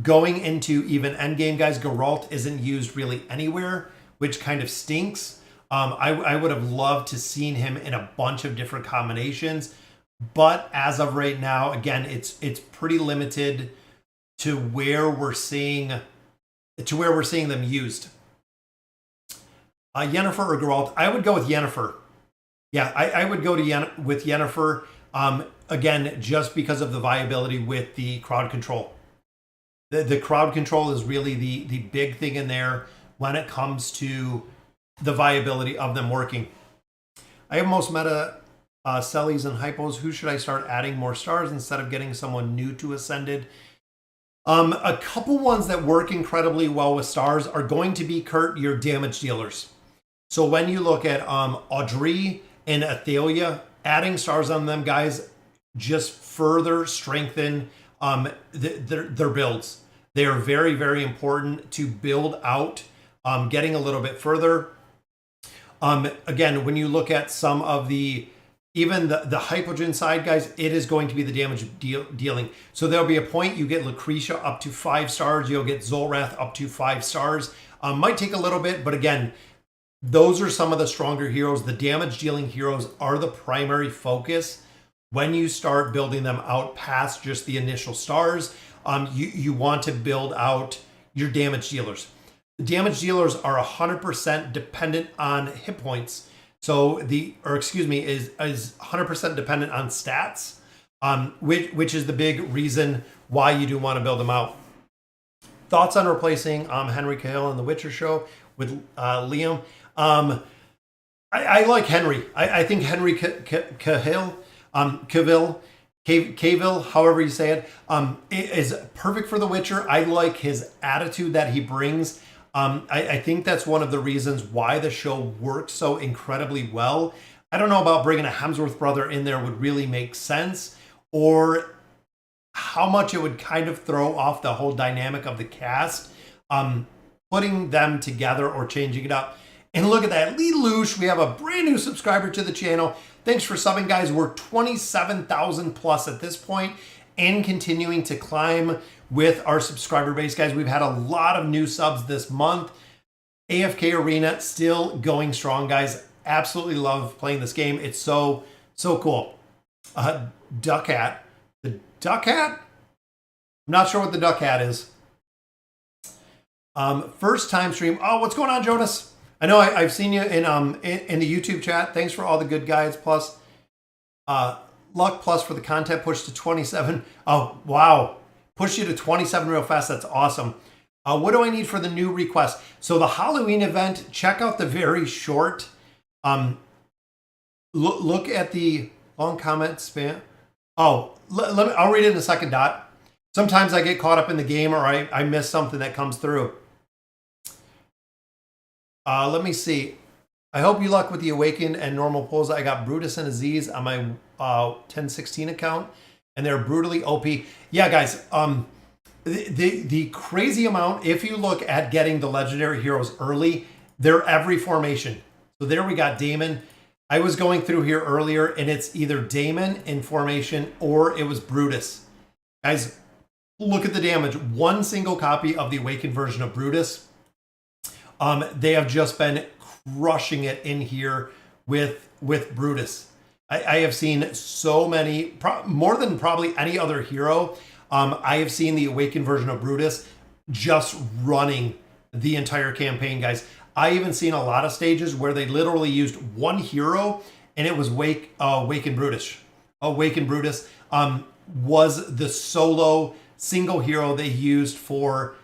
Going into even endgame, guys, Geralt isn't used really anywhere, which kind of stinks. I would have loved to seen him in a bunch of different combinations, but as of right now, again, it's pretty limited to where we're seeing them used. Yennefer or Geralt? I would go with Yennefer. Yeah, I would go with Yennefer. Again, just because of the viability with the crowd control. The crowd control is really the big thing in there when it comes to the viability of them working. I have most meta Sellies and Hypos. Who should I start adding more stars instead of getting someone new to Ascended? A couple ones that work incredibly well with stars are going to be, Kurt, your damage dealers. So when you look at Audrey and Athalia, adding stars on them, guys, just further strengthen their builds. They are very important to build out, getting a little bit further. Again, when you look at some of even the Hypogen side, guys, it is going to be the damage dealing. So there'll be a point you get Lucretia up to 5 stars. You'll get Zolrath up to 5 stars. Might take a little bit, but again, those are some of the stronger heroes. The damage dealing heroes are the primary focus when you start building them out past just the initial stars. You want to build out your damage dealers. The damage dealers are 100% dependent on hit points. So is 100% dependent on stats, which is the big reason why you do want to build them out. Thoughts on replacing Henry Cavill in the Witcher show with Liam? I like Henry. I think Henry Cavill, however you say it, is perfect for The Witcher. I like his attitude that he brings. I think that's one of the reasons why the show works so incredibly well. I don't know about bringing a Hemsworth brother in there would really make sense, or how much it would kind of throw off the whole dynamic of the cast, putting them together or changing it up. And look at that, Lee Loosh, we have a brand new subscriber to the channel. Thanks for subbing, guys. We're 27,000 plus at this point and continuing to climb with our subscriber base, guys. We've had a lot of new subs this month. AFK Arena still going strong, guys. Absolutely love playing this game. It's so cool. Duck Hat. The Duck Hat? I'm not sure what the Duck Hat is. First time stream. Oh, what's going on, Jonas? I know I've seen you in the YouTube chat. Thanks for all the good guides. Plus, luck plus for the content push to 27. Oh, wow. Push you to 27 real fast. That's awesome. What do I need for the new request? So the Halloween event, check out the very short. Look at the long comment spam. Oh, I'll read it in a second, Dot. Sometimes I get caught up in the game or I miss something that comes through. Let me see. I hope you luck with the Awakened and normal pulls. I got Brutus and Aziz on my 1016 account, and they're brutally OP. Yeah, guys, the crazy amount, if you look at getting the legendary heroes early, they're every formation. So there we got Damon. I was going through here earlier, and it's either Damon in formation or it was Brutus. Guys, look at the damage. One single copy of the Awakened version of Brutus. They have just been crushing it in here with Brutus. I have seen so many, more than probably any other hero. I have seen the Awakened version of Brutus just running the entire campaign, guys. I even seen a lot of stages where they literally used one hero, and it was Awakened Brutus. Awakened Brutus was the solo single hero they used for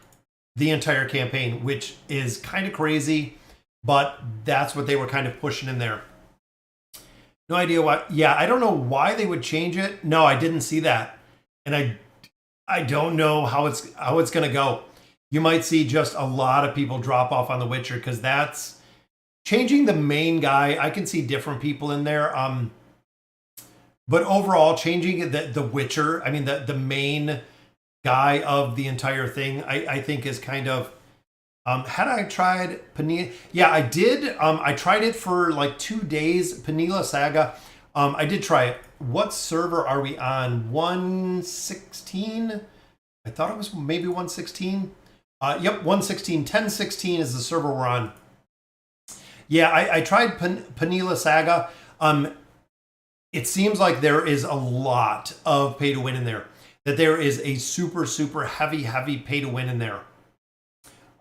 the entire campaign, which is kind of crazy, but that's what they were kind of pushing in there. No idea why. Yeah, I don't know why they would change it. No, I didn't see that, and I don't know how it's gonna go. you might see just a lot of people drop off on the Witcher, because that's changing the main guy. I can see different people in there. But overall, changing the Witcher, I mean, the main guy of the entire thing, I think is kind of, had I tried Panila? Yeah, I did. I tried it for like 2 days, Panila Saga. I did try it. What server are we on? 116? I thought it was maybe 116. Yep, 116. 1016 is the server we're on. Yeah, I tried Panila Saga. It seems like there is a lot of pay to win in there. That there is a super, super heavy pay to win in there.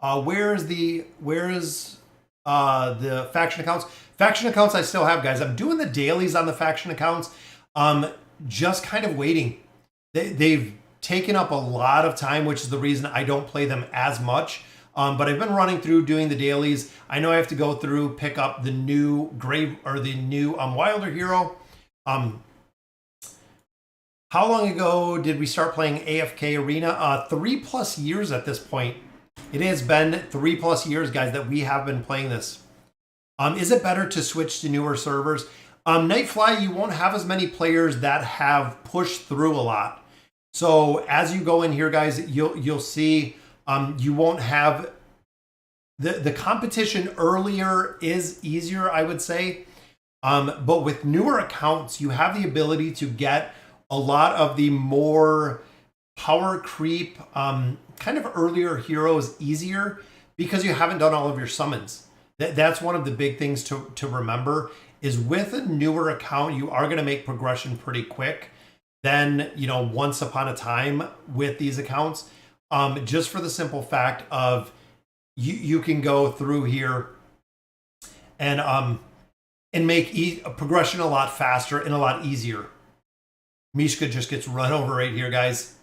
Where is the faction accounts? Faction accounts I still have, guys. I'm doing the dailies on the faction accounts. Just kind of waiting. They've taken up a lot of time, which is the reason I don't play them as much. But I've been running through doing the dailies. I know I have to go through, pick up the new Wilder hero. How long ago did we start playing AFK Arena? 3+ years at this point. It has been 3+ years, guys, that we have been playing this. Is it better to switch to newer servers? Nightfly, you won't have as many players that have pushed through a lot. So as you go in here, guys, you'll see you won't have the competition earlier is easier, I would say. But with newer accounts, you have the ability to get a lot of the more power creep, kind of earlier heroes easier because you haven't done all of your summons. That's one of the big things to remember is with a newer account, you are going to make progression pretty quick than, once upon a time with these accounts. Just for the simple fact of you can go through here and make progression a lot faster and a lot easier. Mishka just gets run over right here, guys.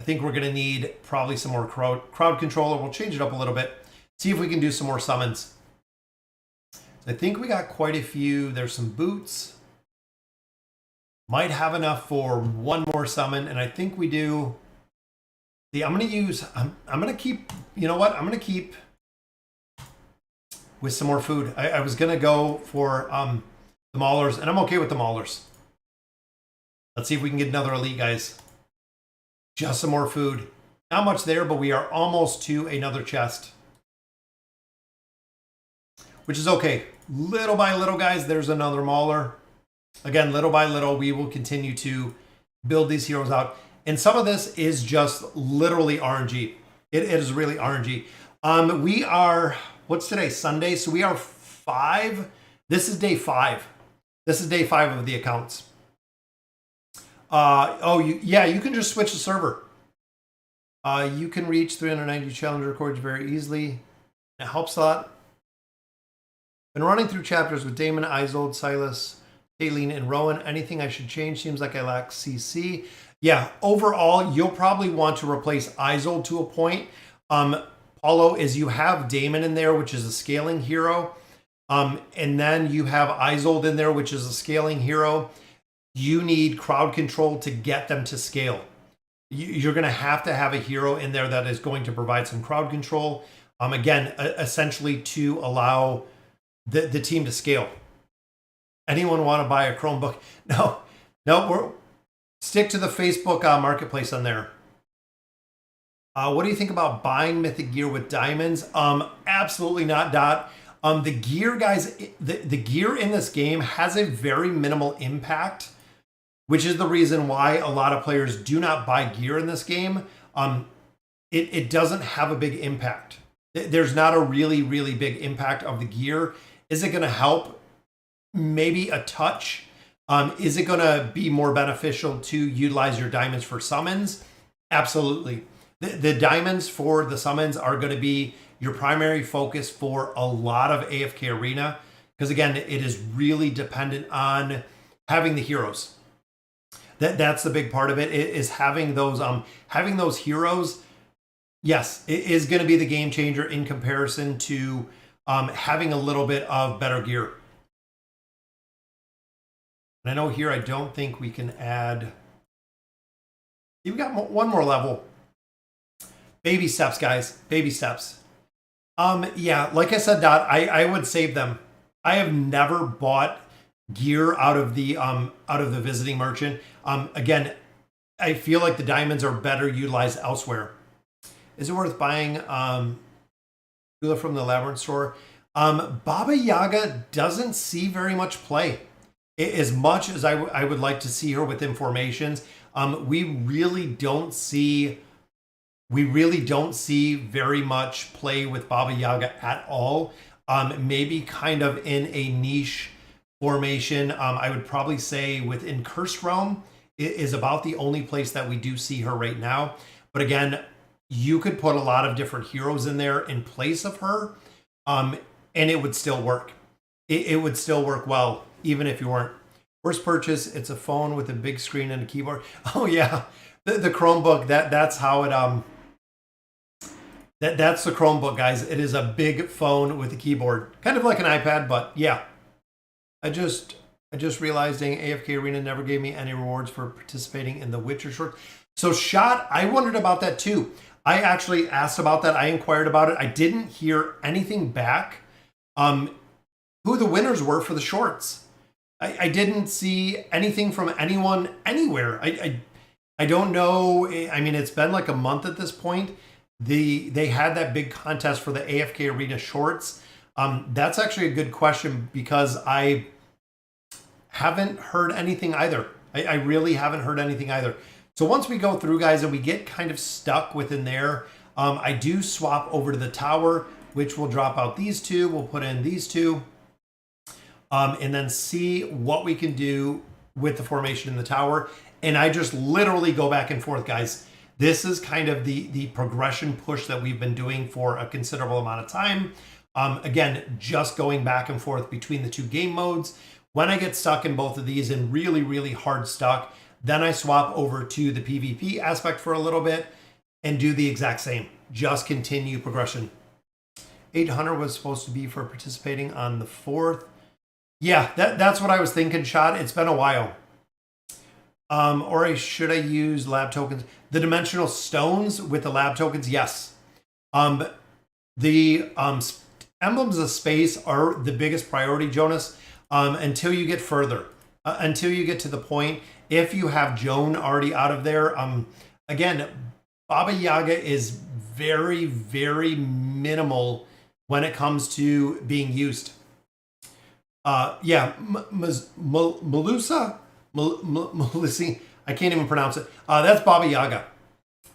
I think we're going to need probably some more crowd controller. We'll change it up a little bit. See if we can do some more summons. So I think we got quite a few. There's some boots. Might have enough for one more summon, and I think we do. See, I'm going to keep, you know what? I'm going to keep with some more food. I was going to go for the maulers, and I'm okay with the maulers. Let's see if we can get another elite, guys. Just some more food. Not much there, but we are almost to another chest. Which is okay. Little by little, guys, there's another mauler. Again, little by little, we will continue to build these heroes out. And some of this is just literally RNG. It is really RNG. We are, what's today? Sunday. So we are 5. This is day 5. This is day 5 of the accounts. You can just switch the server. You can reach 390 challenger records very easily. It helps a lot. Been running through chapters with Damon, Isolde, Silas, Aileen, and Rowan. Anything I should change? Seems like I lack CC. Yeah, overall, you'll probably want to replace Isolde to a point. Paulo, is you have Damon in there, which is a scaling hero. And then you have Isolde in there, which is a scaling hero. You need crowd control to get them to scale. You're going to have a hero in there that is going to provide some crowd control. Again, essentially to allow the team to scale. Anyone want to buy a Chromebook? No, we're stick to the Facebook marketplace on there. What do you think about buying mythic gear with diamonds? Absolutely not, Dot. The gear, guys, the gear in this game has a very minimal impact, which is the reason why a lot of players do not buy gear in this game. It doesn't have a big impact. There's not a really, really big impact of the gear. Is it going to help? Maybe a touch. Is it going to be more beneficial to utilize your diamonds for summons? Absolutely. The diamonds for the summons are going to be your primary focus for a lot of AFK Arena. Because again, it is really dependent on having the heroes. That's the big part of it, is having those heroes. Yes, it is going to be the game changer in comparison to having a little bit of better gear. And I know here I don't think we can add. We've got one more level. Baby steps, guys. Baby steps. Yeah, like I said, Dot, I would save them. I have never bought gear out of the visiting merchant. Again, I feel like the diamonds are better utilized elsewhere. Is it worth buying Gula from the Labyrinth store? Baba Yaga doesn't see very much play. As much as I would like to see her with informations, we really don't see very much play with Baba Yaga at all. Maybe kind of in a niche formation. I would probably say within Cursed Realm is about the only place that we do see her right now. But again, you could put a lot of different heroes in there in place of her, and it would still work. It would still work well, even if you weren't. Worst purchase, it's a phone with a big screen and a keyboard. Oh yeah, the Chromebook, that's how it that's the Chromebook, guys. It is a big phone with a keyboard, kind of like an iPad, but yeah. I just realized AFK Arena never gave me any rewards for participating in the Witcher short. So Shot, I wondered about that too. I actually asked about that. I inquired about it. I didn't hear anything back. Who the winners were for the shorts. I didn't see anything from anyone anywhere. I don't know. I mean, it's been like a month at this point. They had that big contest for the AFK Arena shorts. That's actually a good question because I haven't heard anything either. I really haven't heard anything either. So once we go through, guys, and we get kind of stuck within there, I do swap over to the tower, which will drop out these two. We'll put in these two, and then see what we can do with the formation in the tower. And I just literally go back and forth, guys. This is kind of the progression push that we've been doing for a considerable amount of time. Again, just going back and forth between the two game modes. When I get stuck in both of these and really, really hard stuck, then I swap over to the PvP aspect for a little bit and do the exact same. Just continue progression. 800 was supposed to be for participating on the 4th. Yeah, that's what I was thinking, Shot. It's been a while. Or should I use lab tokens? The dimensional stones with the lab tokens, yes. The emblems of space are the biggest priority, Jonas, until you get further. Until you get to the point, if you have Joan already out of there, again, Baba Yaga is very, very minimal when it comes to being used. Yeah, Melusi, I can't even pronounce it. That's Baba Yaga.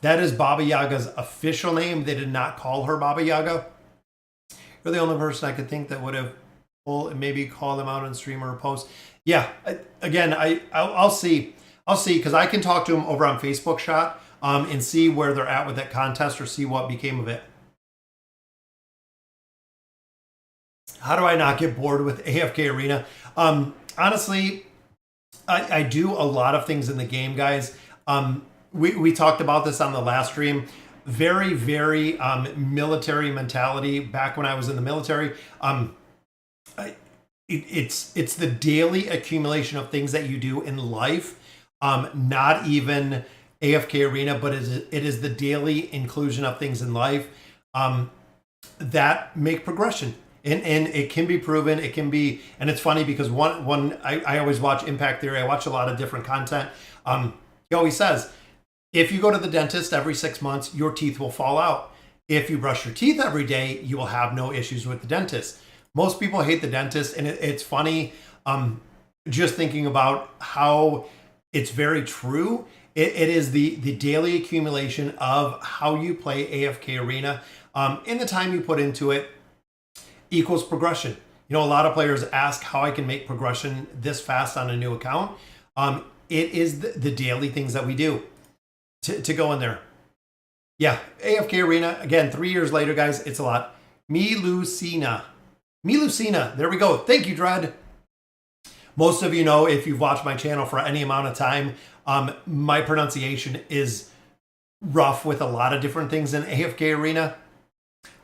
That is Baba Yaga's official name. They did not call her Baba Yaga. You're the only person I could think that would have maybe call them out on stream or a post. Yeah, again, I'll see. I'll see, because I can talk to them over on Facebook, Shot, and see where they're at with that contest or see what became of it. How do I not get bored with AFK Arena? Honestly, I do a lot of things in the game, guys. We talked about this on the last stream. Very, very military mentality back when I was in the military. It's the daily accumulation of things that you do in life. Not even AFK Arena, but it is the daily inclusion of things in life that make progression. And it can be proven. It can be, and it's funny because I always watch Impact Theory. I watch a lot of different content. He always says, if you go to the dentist every 6 months, your teeth will fall out. If you brush your teeth every day, you will have no issues with the dentist. Most people hate the dentist, and it's funny just thinking about how it's very true. It is the daily accumulation of how you play AFK Arena and the time you put into it equals progression. You know, a lot of players ask how I can make progression this fast on a new account. It is the daily things that we do to go in there. Yeah, AFK Arena, again, 3 years later, guys, it's a lot. Melusina, there we go. Thank you, Dread. Most of you know, if you've watched my channel for any amount of time, my pronunciation is rough with a lot of different things in AFK Arena.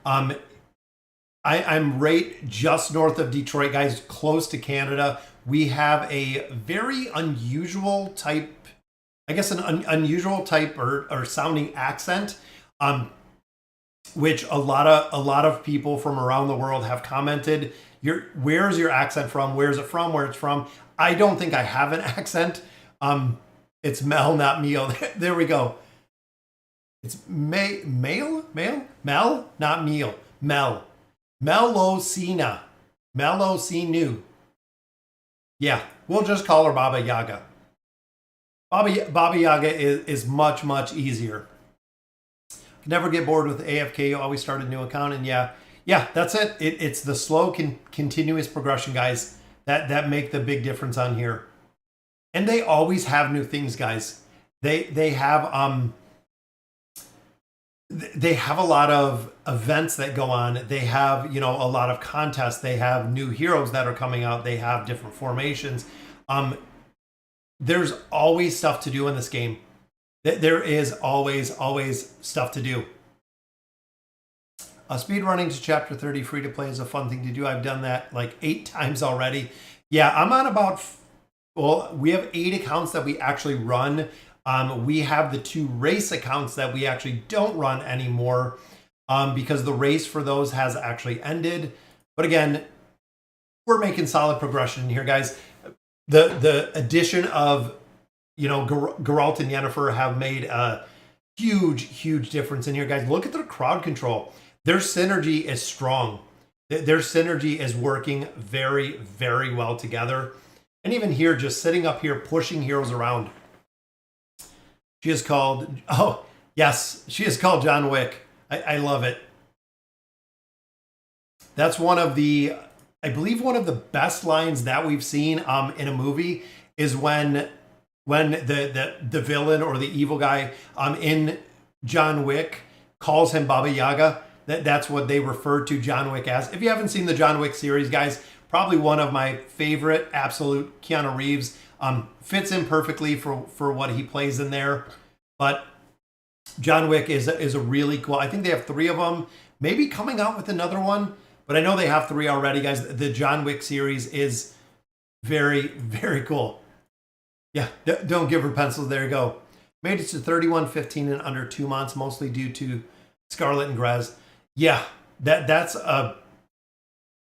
I'm right just north of Detroit, guys, close to Canada. We have a very unusual type, I guess an unusual type or sounding accent. which a lot of people from around the world have commented. Where's your accent from? Where's it from? Where it's from? I don't think I have an accent. It's Mel, not Meal. There we go. It's Mel, not Meal. Mel. Melocina. Melocinu. Yeah, we'll just call her Baba Yaga. Baba Yaga is much, much easier. Never get bored with AFK. You always start a new account, and yeah, that's it. It's the slow, continuous progression, guys, that make the big difference on here. And they always have new things, guys. They have a lot of events that go on. They have, a lot of contests. They have new heroes that are coming out. They have different formations. There's always stuff to do in this game. There is always stuff to do. Speed running to chapter 30 free to play is a fun thing to do. I've done that like 8 times already. Yeah, I'm on about, well, we have 8 accounts that we actually run. We have the 2 race accounts that we actually don't run anymore because the race for those has actually ended. But again, we're making solid progression here, guys. The addition of, Geralt and Yennefer have made a huge difference in here, guys. Look at their crowd control. Their synergy is strong. Their synergy is working very, very well together. And even here, just sitting up here, pushing heroes around. She is called, oh, yes, she is called John Wick. I love it. That's one of the, I believe one of the best lines that we've seen in a movie is when the villain or the evil guy in John Wick calls him Baba Yaga. That's what they refer to John Wick as. If you haven't seen the John Wick series, guys, probably one of my favorite absolute Keanu Reeves. Fits in perfectly for what he plays in there. But John Wick is a really cool. I think they have 3 of them, maybe coming out with another one. But I know they have 3 already, guys. The John Wick series is very, very cool. Yeah, don't give her pencils. There you go. Made it to 31:15 in under 2 months, mostly due to Scarlet and Grez. Yeah, that's what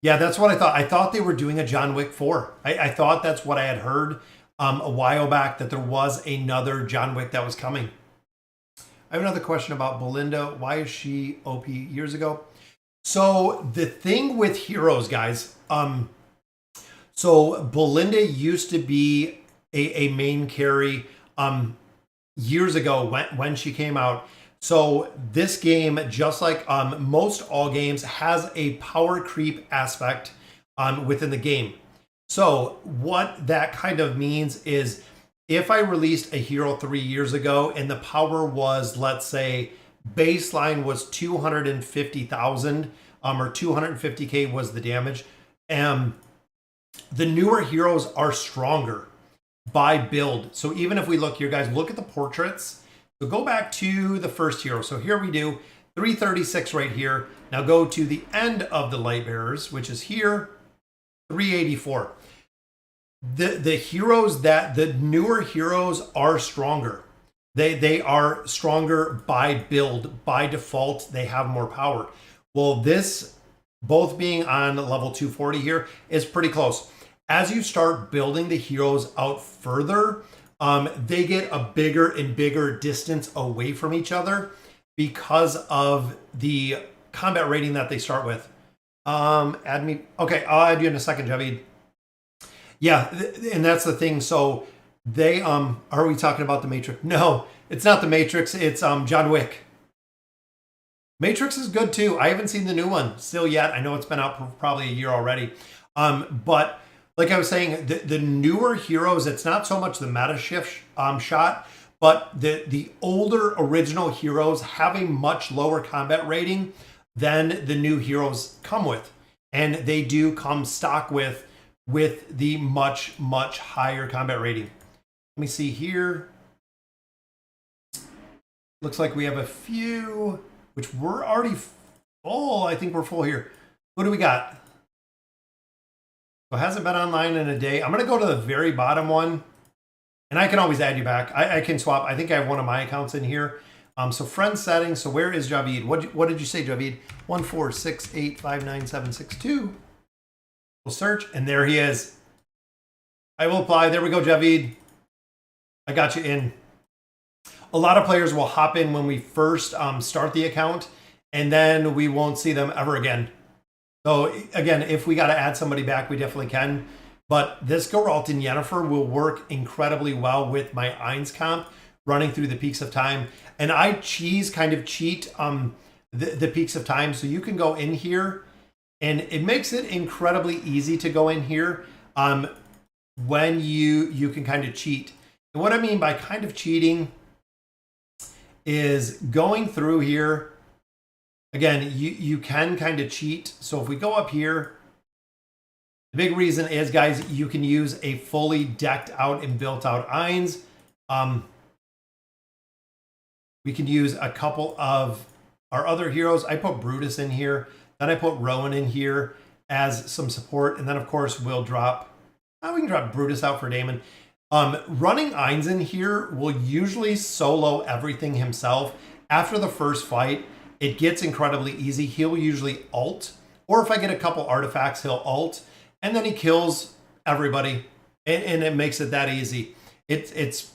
I thought. I thought they were doing a John Wick 4. I thought that's what I had heard a while back, that there was another John Wick that was coming. I have another question about Belinda. Why is she OP years ago? So the thing with heroes, guys, so Belinda used to be a main carry years ago when she came out. So this game, just like most all games, has a power creep aspect within the game. So what that kind of means is if I released a hero 3 years ago and the power was, let's say, baseline was 250,000 or 250k was the damage, the newer heroes are stronger by build. So even if we look here, guys, look at the portraits. So go back to the first hero. So here we do 336 right here. Now go to the end of the light bearers, which is here, 384. The heroes the newer heroes are stronger. They are stronger by build. By default, they have more power. Well, this, both being on level 240 here, is pretty close. As you start building the heroes out further, they get a bigger and bigger distance away from each other because of the combat rating that they start with. Add me. Okay, I'll add you in a second, Javid. Yeah, and that's the thing. So they, are we talking about the Matrix? No, it's not the Matrix. It's John Wick. Matrix is good too. I haven't seen the new one still yet. I know it's been out for probably a year already. But like I was saying, the newer heroes, it's not so much the meta shift shot, but the older original heroes have a much lower combat rating than the new heroes come with. And they do come stock with the much higher combat rating. Let me see here. Looks like we have a few, which we're already full. I think we're full here. What do we got? So hasn't been online in a day. I'm going to go to the very bottom one, and I can always add you back. I can swap. I think I have one of my accounts in here. So friend settings. So where is Javid? What did you say, Javid? 146859762. We'll search, and there he is. I will apply. There we go, Javid. I got you in. A lot of players will hop in when we first start the account, and then we won't see them ever again. So again, if we got to add somebody back, we definitely can. But this Geralt and Yennefer will work incredibly well with my Eins comp running through the Peaks of Time. And I kind of cheat the Peaks of Time. So you can go in here, and it makes it incredibly easy to go in here when you can kind of cheat. And what I mean by kind of cheating is going through here. Again, you can kind of cheat. So if we go up here, the big reason is, guys, you can use a fully decked out and built out Eins. We can use a couple of our other heroes. I put Brutus in here. Then I put Rowan in here as some support. And then, of course, we'll drop... we can drop Brutus out for Damon. Running Eins in here will usually solo everything himself. After the first fight, it gets incredibly easy. He'll usually ult. Or if I get a couple artifacts, he'll ult. And then he kills everybody. And it makes it that easy. It's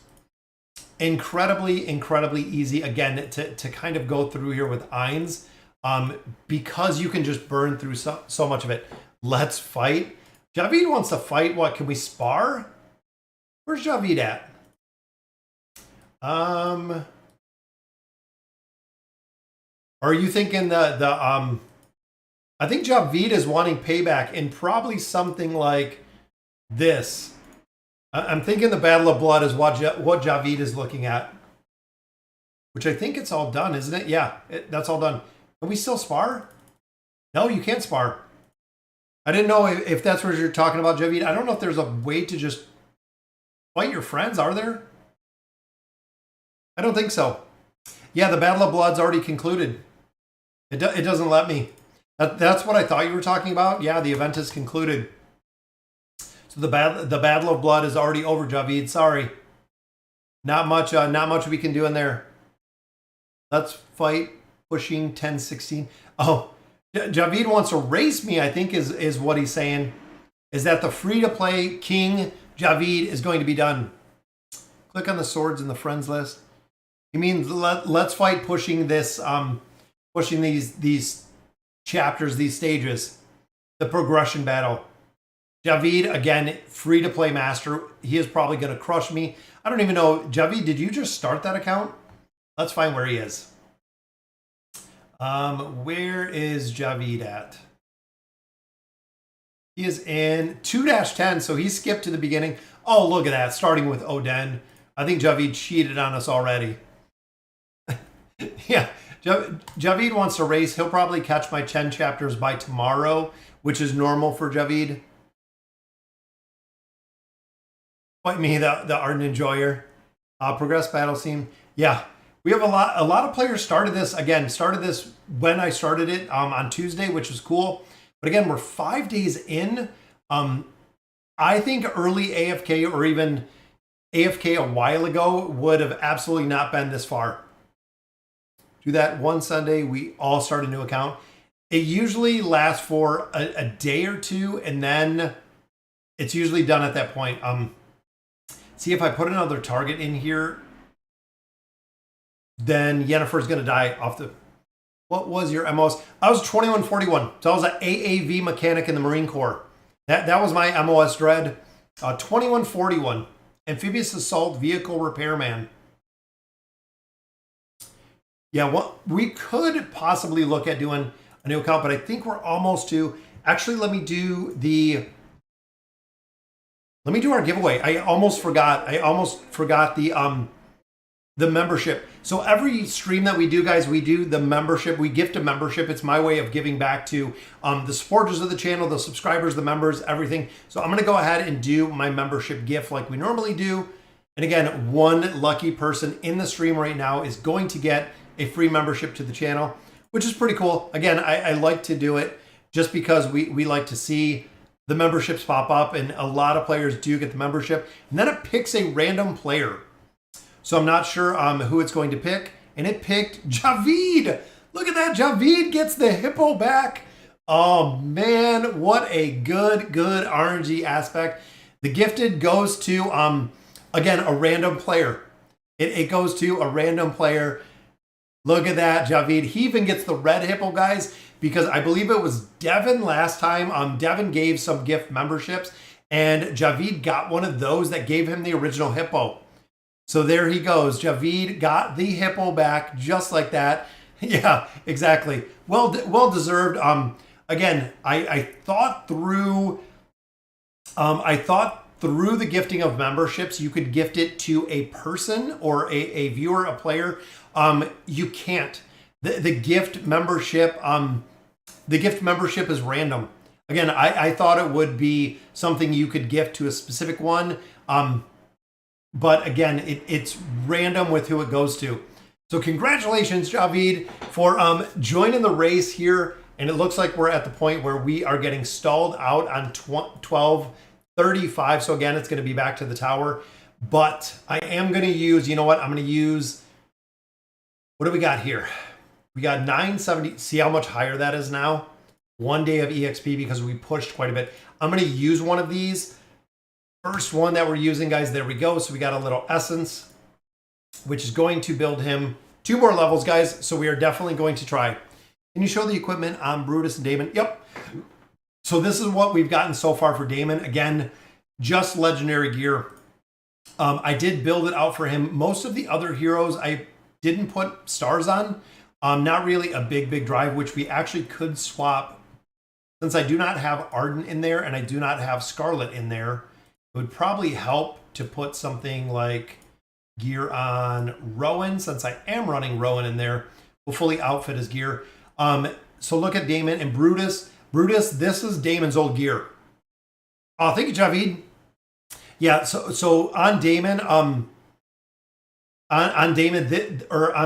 incredibly easy, again, to kind of go through here with Eins, because you can just burn through so much of it. Let's fight. Javid wants to fight. What, can we spar? Where's Javid at? Are you thinking I think Javid is wanting payback in probably something like this. I'm thinking the Battle of Blood is what Javid is looking at. Which I think it's all done, isn't it? Yeah, that's all done. Can we still spar? No, you can't spar. I didn't know if that's what you're talking about, Javid. I don't know if there's a way to just fight your friends, are there? I don't think so. Yeah, the Battle of Blood's already concluded. It doesn't let me. That's what I thought you were talking about. Yeah, the event is concluded. So the Battle of Blood is already over, Javid. Sorry. Not much we can do in there. Let's fight. Pushing 10-16. Oh, Javid wants to race me, I think is what he's saying. Is that the free-to-play King Javid is going to be done. Click on the swords in the friends list. He means let's fight pushing this, pushing these chapters, these stages. The progression battle. Javid, again, free-to-play master. He is probably going to crush me. I don't even know. Javid, did you just start that account? Let's find where he is. Where is Javid at? He is in 2-10, so he skipped to the beginning. Oh, look at that, starting with Oden. I think Javid cheated on us already. Yeah, Javid wants to race. He'll probably catch my 10 chapters by tomorrow, which is normal for Javid. Point me, the ardent enjoyer. Progress battle scene. Yeah, we have a lot of players started this when I started it on Tuesday, which was cool. But again, we're 5 days in. I think early AFK or even AFK a while ago would have absolutely not been this far. Do that one Sunday, we all start a new account. It usually lasts for a day or two, and then it's usually done at that point. See, if I put another target in here, then Yennefer's going to die off the... What was your MOS? I was 2141. So I was an AAV mechanic in the Marine Corps. That was my MOS dread. 2141. Amphibious Assault Vehicle Repairman. Yeah, we could possibly look at doing a new account, but I think we're almost to... Actually, let me do our giveaway. I almost forgot the membership. So every stream that we do, guys, we do the membership. We gift a membership. It's my way of giving back to the supporters of the channel, the subscribers, the members, everything. So I'm going to go ahead and do my membership gift like we normally do. And again, one lucky person in the stream right now is going to get a free membership to the channel, which is pretty cool. Again, I like to do it just because we like to see the memberships pop up, and a lot of players do get the membership. And then it picks a random player. So I'm not sure who it's going to pick. and it picked Javid. Look at that. Javid gets the hippo back. Oh, man, what a good RNG aspect. The gifted goes to, again, a random player. It goes to a random player. Look at that, Javid. He even gets the red hippo, guys, because I believe it was Devin last time. Devin gave some gift memberships, and Javid got one of those that gave him the original hippo. So there he goes. Javid got the hippo back just like that. Yeah, exactly. Well deserved. Again, I thought through the gifting of memberships. You could gift it to a person or a viewer, a player. You can't. The gift membership is random. Again, I thought it would be something you could gift to a specific one. But again, it's random with who it goes to. So congratulations, Javid, for joining the race here. And it looks like we're at the point where we are getting stalled out on 12:35. So again, it's going to be back to the tower. But I am going to use, you know what? I'm going to use, what do we got here? We got 970. See how much higher that is now? 1 day of EXP because we pushed quite a bit. I'm going to use one of these. First one that we're using, guys. There we go. So we got a little essence, which is going to build him 2 more levels, guys. So we are definitely going to try. Can you show the equipment on Brutus and Damon? Yep. So this is what we've gotten so far for Damon. Again, just legendary gear. I did build it out for him. Most of the other heroes I didn't put stars on. Not really a big drive, which we actually could swap. Since I do not have Ardent in there and I do not have Scarlet in there, it would probably help to put something like gear on Rowan. Since I am running Rowan in there, we'll fully outfit his gear. So look at Damon and Brutus. Brutus, this is Damon's old gear. Oh, thank you, Javid. Yeah, so on Damon, on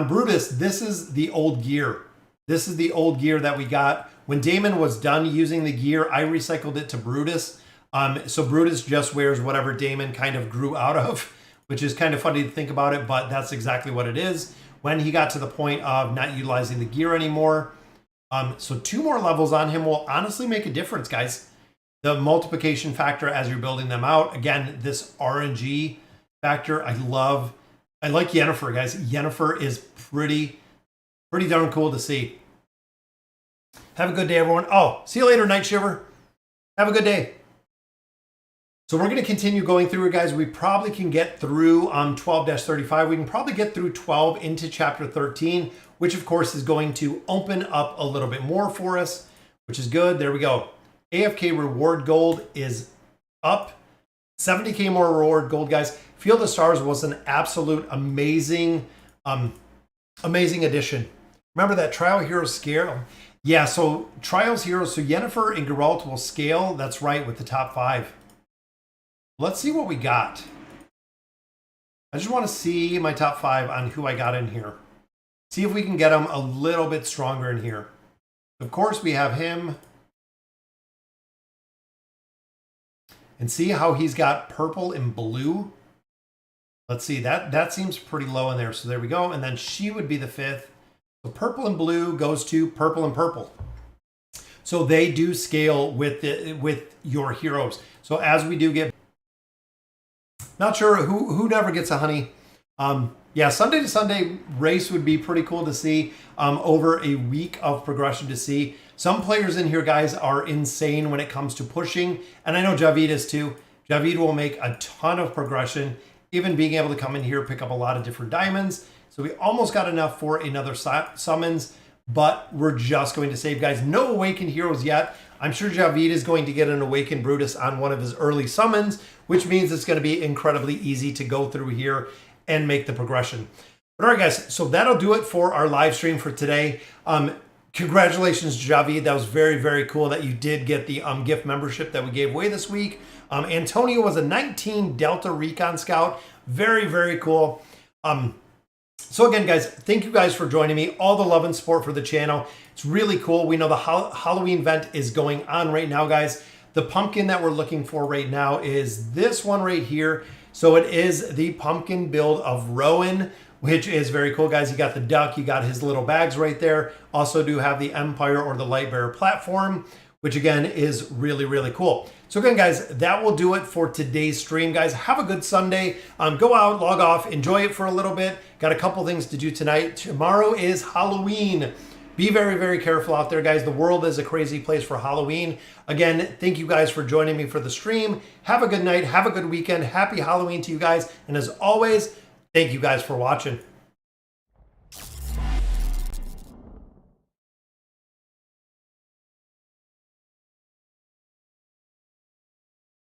Brutus, this is the old gear. This is the old gear that we got. When Damon was done using the gear, I recycled it to Brutus. So Brutus just wears whatever Damon kind of grew out of, which is kind of funny to think about it, but that's exactly what it is. When he got to the point of not utilizing the gear anymore. So 2 more levels on him will honestly make a difference, guys. The multiplication factor as you're building them out. Again, this RNG factor, I like Yennefer, guys. Yennefer is pretty darn cool to see. Have a good day, everyone. Oh, see you later, Night Shiver. Have a good day. So we're going to continue going through it, guys. We probably can get through 12-35. We can probably get through 12 into chapter 13, which of course is going to open up a little bit more for us, which is good. There we go. AFK reward gold is up. 70k more reward gold, guys. Field of Stars was an absolute amazing addition. Remember that Trial Hero scale? Yeah, so Trials Heroes, so Yennefer and Geralt will scale. That's right, with the top 5. Let's see what we got. I just want to see my top 5 on who I got in here. See if we can get him a little bit stronger in here. Of course, we have him. And see how he's got purple and blue. Let's see, that seems pretty low in there. So there we go. And then she would be the 5th. So purple and blue goes to purple and purple. So they do scale with your heroes. So as we do get, not sure who never gets a honey. Yeah, Sunday to Sunday race would be pretty cool to see. Over a week of progression to see. Some players in here, guys, are insane when it comes to pushing. And I know Javid is too. Javid will make a ton of progression. Even being able to come in here, pick up a lot of different diamonds. So we almost got enough for another summons. But we're just going to save, guys. No awakened heroes yet. I'm sure Javid is going to get an awakened Brutus on one of his early summons, which means it's going to be incredibly easy to go through here and make the progression. But all right, guys, so that'll do it for our live stream for today. Congratulations, Javid. That was very cool that you did get the gift membership that we gave away this week. Antonio was a 19 Delta Recon Scout. Very cool. So again, guys, thank you guys for joining me. All the love and support for the channel. It's really cool. We know the Halloween event is going on right now, guys. The pumpkin that we're looking for right now is this one right here. So it is the pumpkin build of Rowan which is very cool, guys. You got the duck, you got his little bags right there. Also do have the Empire or the Lightbearer platform, which again is really, really cool. So again, guys, that will do it for today's stream, guys. Have a good Sunday. Go out, log off, enjoy it for a little bit. Got a couple things to do tonight. Tomorrow is Halloween. Be very, very careful out there, guys. The world is a crazy place for Halloween. Again, thank you guys for joining me for the stream. Have a good night. Have a good weekend. Happy Halloween to you guys. And as always, thank you guys for watching.